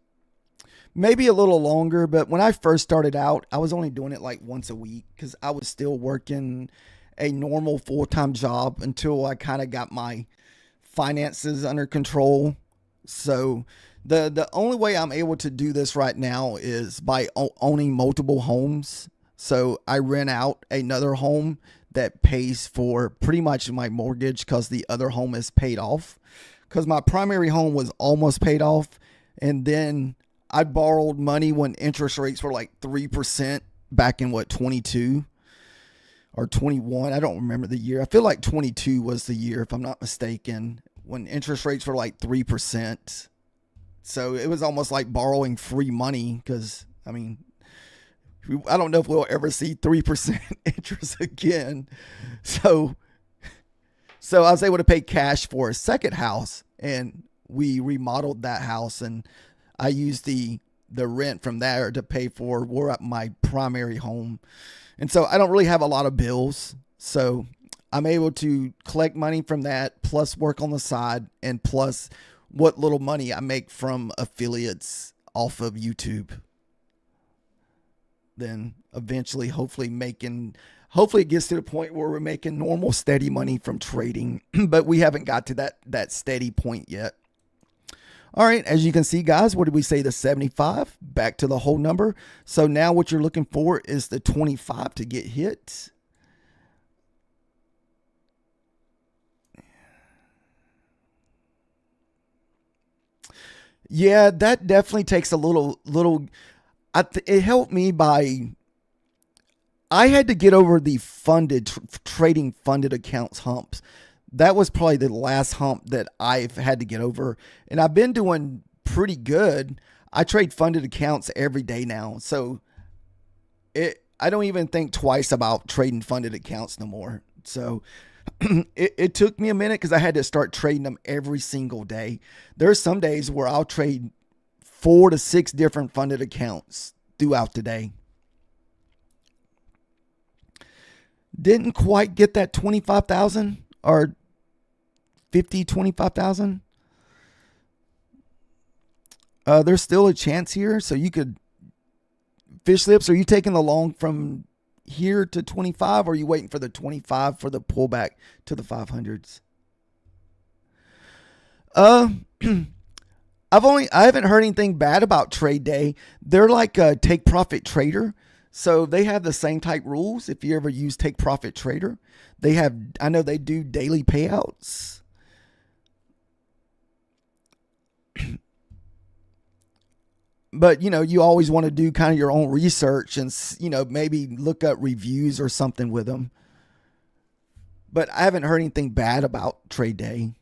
Maybe a little longer, but when I first started out, I was only doing it like once a week because I was still working a normal full-time job until I kind of got my finances under control. So the only way I'm able to do this right now is by owning multiple homes. So I rent out another home that pays for pretty much my mortgage because the other home is paid off. Because my primary home was almost paid off, and then I borrowed money when interest rates were like 3% back in 22 or 21. I don't remember the year. I feel like 22 was the year, if I'm not mistaken, when interest rates were like 3%. So it was almost like borrowing free money because, I mean, I don't know if we'll ever see 3% interest again. So I was able to pay cash for a second house, and we remodeled that house, and I used the rent from there to pay for my primary home. And so I don't really have a lot of bills. So I'm able to collect money from that, plus work on the side, and plus what little money I make from affiliates off of YouTube. Then eventually, hopefully it gets to the point where we're making normal, steady money from trading, but we haven't got to that steady point yet. All right, as you can see, guys, what did we say? The 75, back to the whole number. So now what you're looking for is the 25 to get hit. Yeah, that definitely takes a little. It helped me by, I had to get over the trading funded accounts humps. That was probably the last hump that I've had to get over. And I've been doing pretty good. I trade funded accounts every day now. So I don't even think twice about trading funded accounts no more. So it took me a minute because I had to start trading them every single day. There's some days where I'll trade 4 to 6 different funded accounts throughout the day. Didn't quite get that 25,000 or 25,000. There's still a chance here. So you could fish slips. Are you taking the long from here to 25, or are you waiting for the 25 for the pullback to the 500s? I haven't heard anything bad about Trade Day. They're like a Take Profit Trader. So they have the same type rules. If you ever use Take Profit Trader, I know they do daily payouts. But, you always want to do kind of your own research and, maybe look up reviews or something with them. But I haven't heard anything bad about Trade Day.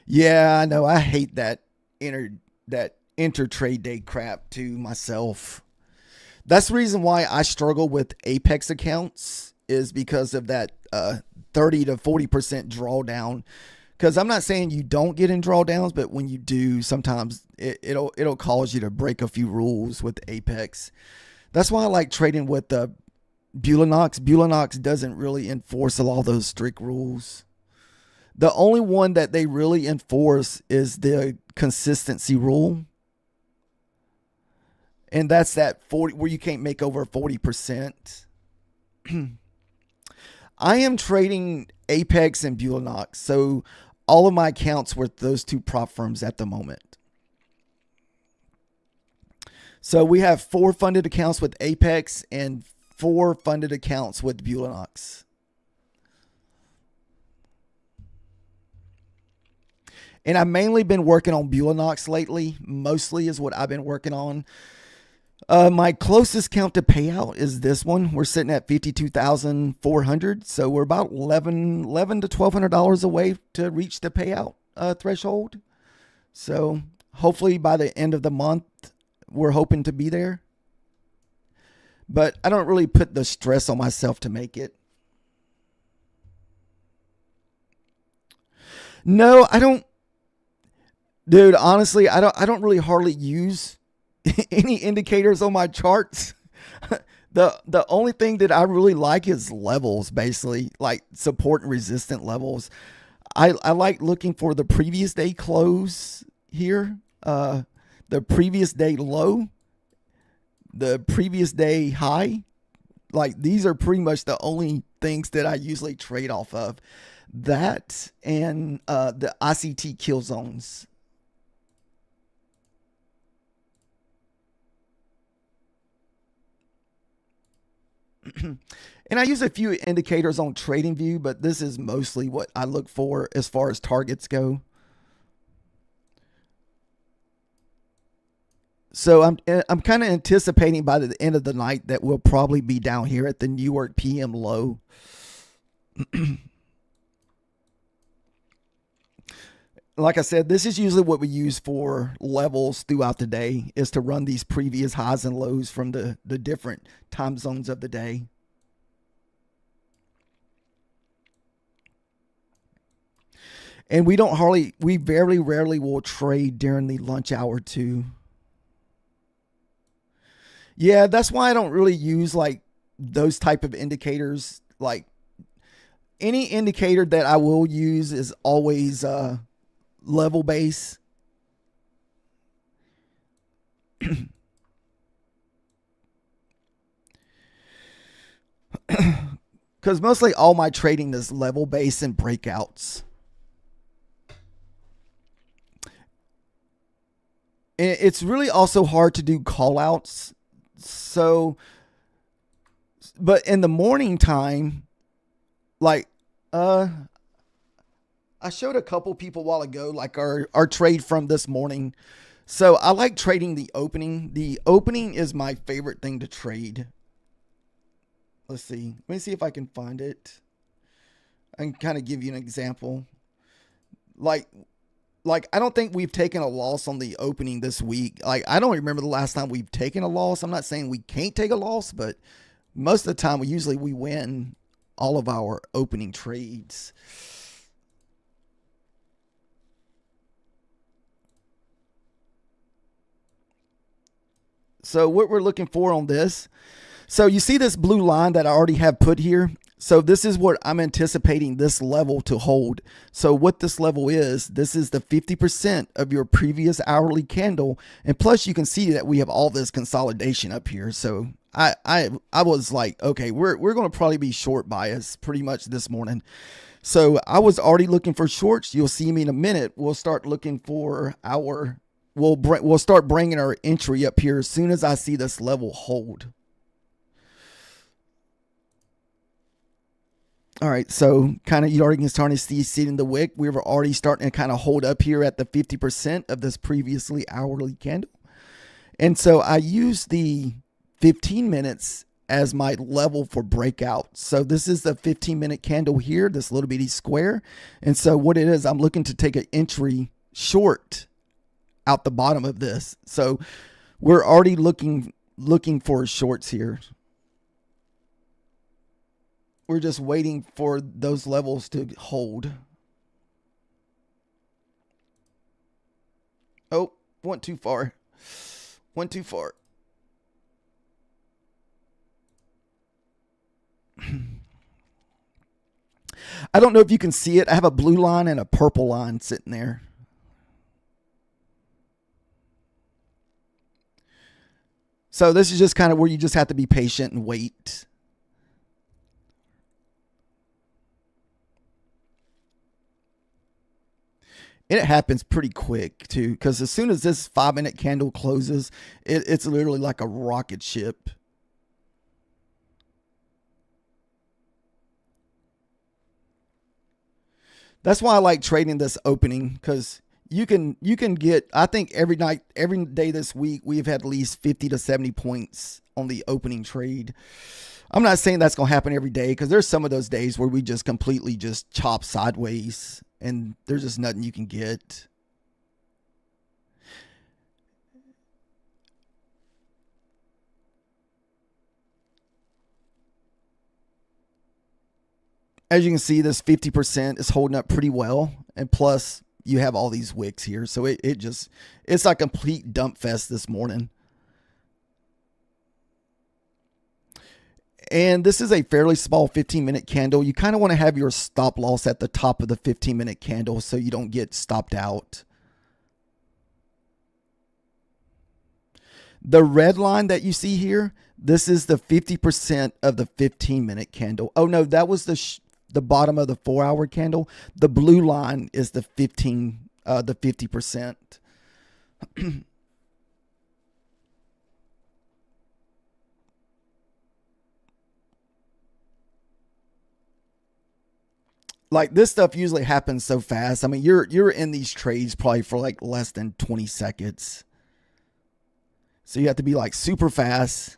Yeah, I know. I hate that inter trade day crap to myself. That's the reason why I struggle with Apex accounts is because of that 30 to 40% drawdown. Because I'm not saying you don't get in drawdowns, but when you do, sometimes it'll cause you to break a few rules with Apex. That's why I like trading with Bulanox. Bulanox doesn't really enforce a lot of those strict rules. The only one that they really enforce is the consistency rule. And that's that 40 where you can't make over 40%. I am trading Apex and Bulanox. So all of my accounts with those two prop firms at the moment. So we have 4 funded accounts with Apex and 4 funded accounts with Bulanox. And I've mainly been working on Bulanox lately. Mostly is what I've been working on. My closest count to payout is this one. We're sitting at $52,400. So we're about $11 to $1,200 away to reach the payout threshold. So hopefully by the end of the month, we're hoping to be there. But I don't really put the stress on myself to make it. No, I don't. Dude, honestly, I don't really hardly use any indicators on my charts. The only thing that I really like is levels, basically, like support and resistant levels. I like looking for the previous day close here, the previous day low, the previous day high. Like these are pretty much the only things that I usually trade off of. That and the ICT kill zones. And I use a few indicators on TradingView, but this is mostly what I look for as far as targets go. So I'm kind of anticipating by the end of the night that we'll probably be down here at the New York PM low. Like I said, this is usually what we use for levels throughout the day, is to run these previous highs and lows from the different time zones of the day. And we very rarely will trade during the lunch hour too. Yeah, that's why I don't really use like those type of indicators. Like any indicator that I will use is always level base. Because mostly all my trading is level base and breakouts. And it's really also hard to do call outs. So, but in the morning time, like, I showed a couple people a while ago, like our trade from this morning. So I like trading the opening. The opening is my favorite thing to trade. Let's see. Let me see if I can find it. I can kind of give you an example. Like I don't think we've taken a loss on the opening this week. Like I don't remember the last time we've taken a loss. I'm not saying we can't take a loss, but most of the time we win all of our opening trades. So what we're looking for on this. So you see this blue line that I already have put here. So this is what I'm anticipating this level to hold. So what this level is, this is the 50% of your previous hourly candle. And plus you can see that we have all this consolidation up here. So I was like, okay, we're going to probably be short bias pretty much this morning. So I was already looking for shorts. You'll see me in a minute. We'll start looking for we'll start bringing our entry up here as soon as I see this level hold. All right, so kind of you already can start to see it in the wick. We were already starting to kind of hold up here at the 50% of this previously hourly candle. And so I used the 15 minutes as my level for breakout. So this is the 15-minute candle here, this little bitty square. And so what it is, I'm looking to take an entry short out the bottom of this. So we're already looking for shorts here. We're just waiting for those levels to hold. Oh, went too far. Went too far. I don't know if you can see it. I have a blue line and a purple line sitting there. So this is just kind of where you just have to be patient and wait. It happens pretty quick too, because as soon as this 5-minute candle closes, it's literally like a rocket ship. That's why I like trading this opening, because you can get, I think every day this week, we've had at least 50 to 70 points on the opening trade. I'm not saying that's going to happen every day, because there's some of those days where we just completely just chop sideways and there's just nothing you can get. As you can see, this 50% is holding up pretty well. And plus, you have all these wicks here. So it's like a complete dump fest this morning. And this is a fairly small 15-minute candle. You kind of want to have your stop loss at the top of the 15-minute candle so you don't get stopped out. The red line that you see here, this is the 50% of the 15-minute candle. Oh, no, that was the bottom of the 4-hour candle. The blue line is the 50%. Like, this stuff usually happens so fast. I mean, you're in these trades probably for like less than 20 seconds. So you have to be like super fast.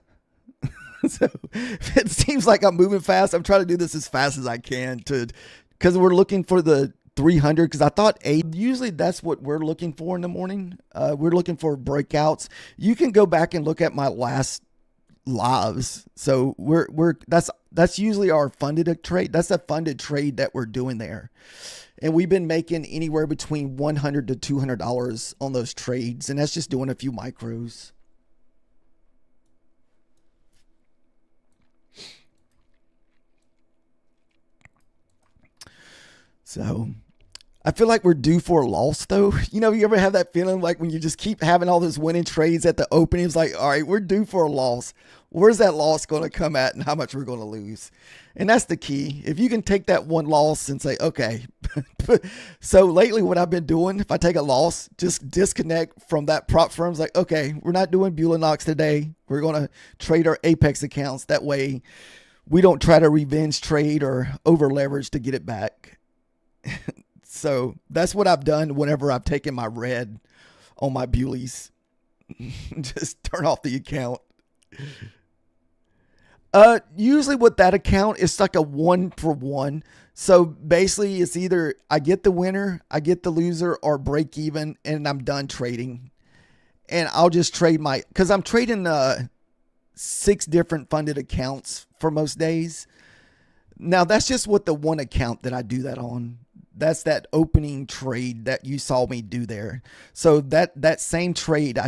So it seems like I'm moving fast. I'm trying to do this as fast as I can because we're looking for the 300, because I thought usually that's what we're looking for in the morning. We're looking for breakouts. You can go back and look at my last lives. So that's usually our funded trade. That's a funded trade that we're doing there. And we've been making anywhere between $100 to $200 on those trades. And that's just doing a few micros. So I feel like we're due for a loss, though. You know, you ever have that feeling like when you just keep having all those winning trades at the opening, it's like, all right, we're due for a loss. Where's that loss going to come at and how much we're going to lose? And that's the key. If you can take that one loss and say, okay. So lately what I've been doing, if I take a loss, just disconnect from that prop firm. It's like, okay, we're not doing Beulah Knox today. We're going to trade our Apex accounts. That way we don't try to revenge trade or over leverage to get it back. So that's what I've done whenever I've taken my red on my Bewleys. Just turn off the account. Usually with that account, it's like a 1-for-1. So basically it's either I get the winner, I get the loser, or break even, and I'm done trading. And I'll just trade because I'm trading 6 different funded accounts for most days. Now that's just with the one account that I do that on. That's that opening trade that you saw me do there. So that same trade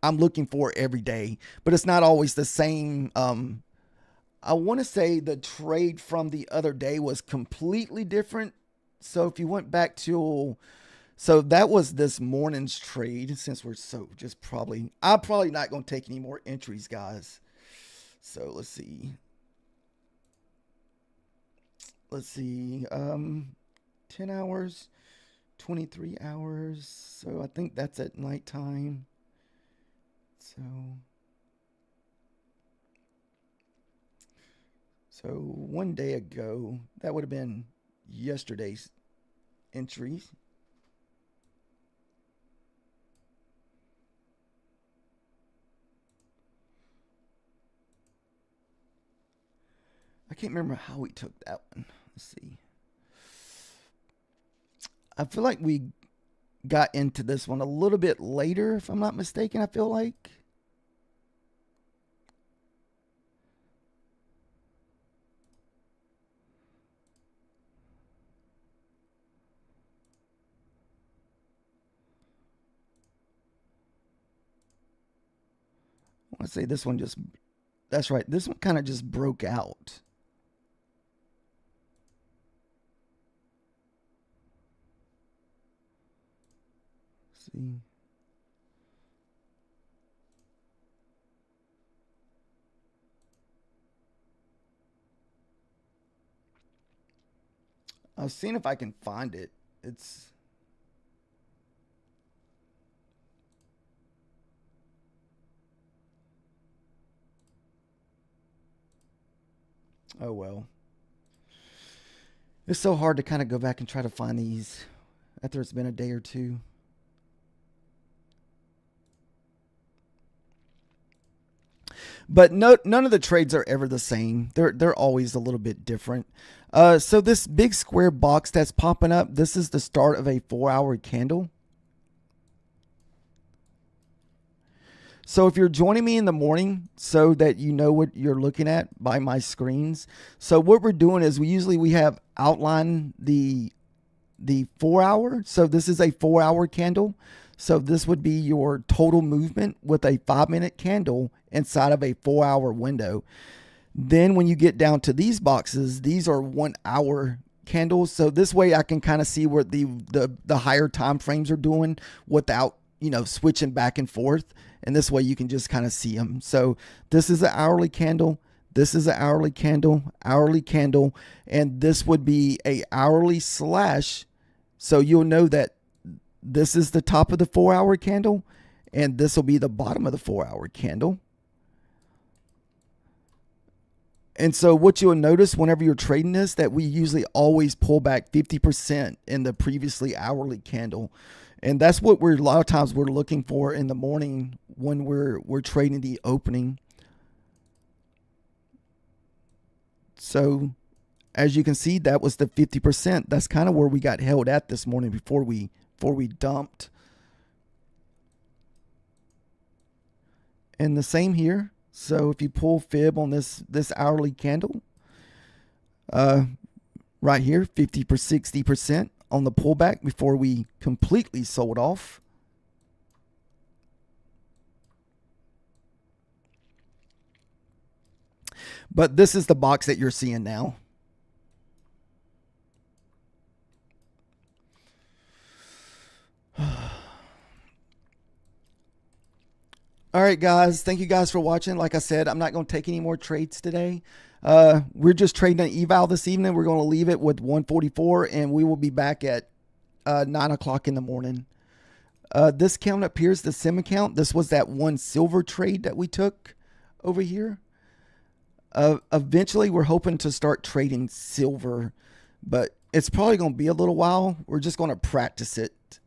I'm looking for every day, but it's not always the same. I want to say the trade from the other day was completely different. So if you went back to, so that was this morning's trade, since we're I'm probably not going to take any more entries, guys. So let's see. 10 hours, 23 hours. So I think that's at nighttime. So 1 day ago, that would have been yesterday's entries. I can't remember how we took that one. Let's see. I feel like we got into this one a little bit later, if I'm not mistaken, I feel like. I want to say this one just, that's right, this one kind of just broke out. Let's see. I was seeing if I can find it. It's, oh well. It's so hard to kind of go back and try to find these after it's been a day or two. But none of the trades are ever the same. They're always a little bit different. So this big square box that's popping up, this is the start of a 4-hour candle. So if you're joining me in the morning so that you know what you're looking at by my screens. So what we're doing is we have outlined the 4-hour. So this is a 4-hour candle. So this would be your total movement with a 5-minute candle inside of a 4-hour window. Then when you get down to these boxes, these are 1-hour candles. So this way I can kind of see what the higher time frames are doing without, switching back and forth. And this way you can just kind of see them. So this is an hourly candle. This is an hourly candle, and this would be a hourly slash. So you'll know that this is the top of the 4-hour candle, and this will be the bottom of the 4-hour candle. And so what you'll notice whenever you're trading this, that we usually always pull back 50% in the previously hourly candle. And that's what a lot of times we're looking for in the morning when we're trading the opening. So as you can see, that was the 50%. That's kind of where we got held at this morning before we dumped. And the same here. So if you pull fib on this hourly candle, right here, 60% on the pullback before we completely sold off. But this is the box that you're seeing now. All right, guys. Thank you guys for watching. Like I said, I'm not going to take any more trades today. We're just trading an eval this evening. We're going to leave it with 144, and we will be back at 9 o'clock in the morning. This count up here is the sim account. This was that one silver trade that we took over here. Eventually, we're hoping to start trading silver, but it's probably going to be a little while. We're just going to practice it.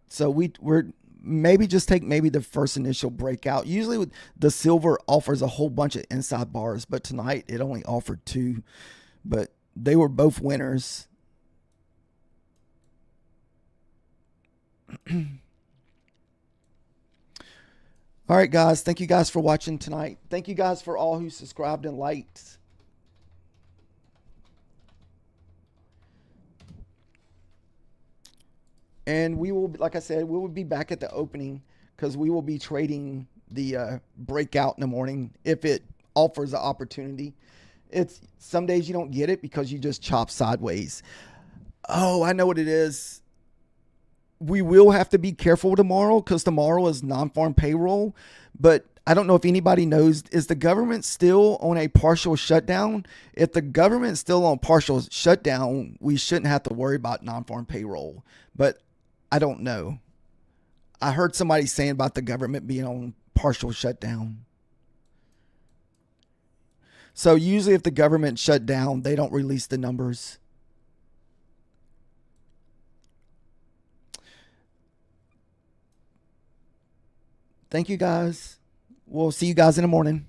So we're maybe just take the first initial breakout. Usually the silver offers a whole bunch of inside bars, but tonight it only offered 2, but they were both winners. All right, guys. Thank you guys for watching tonight. Thank you guys for all who subscribed and liked. And we will, like I said, we will be back at the opening because we will be trading the breakout in the morning if it offers an opportunity. It's some days you don't get it because you just chop sideways. Oh, I know what it is. We will have to be careful tomorrow because tomorrow is non-farm payroll. But I don't know if anybody knows, is the government still on a partial shutdown? If the government's still on partial shutdown, we shouldn't have to worry about non-farm payroll. But I don't know. I heard somebody saying about the government being on partial shutdown. So usually if the government shut down, they don't release the numbers. Thank you guys. We'll see you guys in the morning.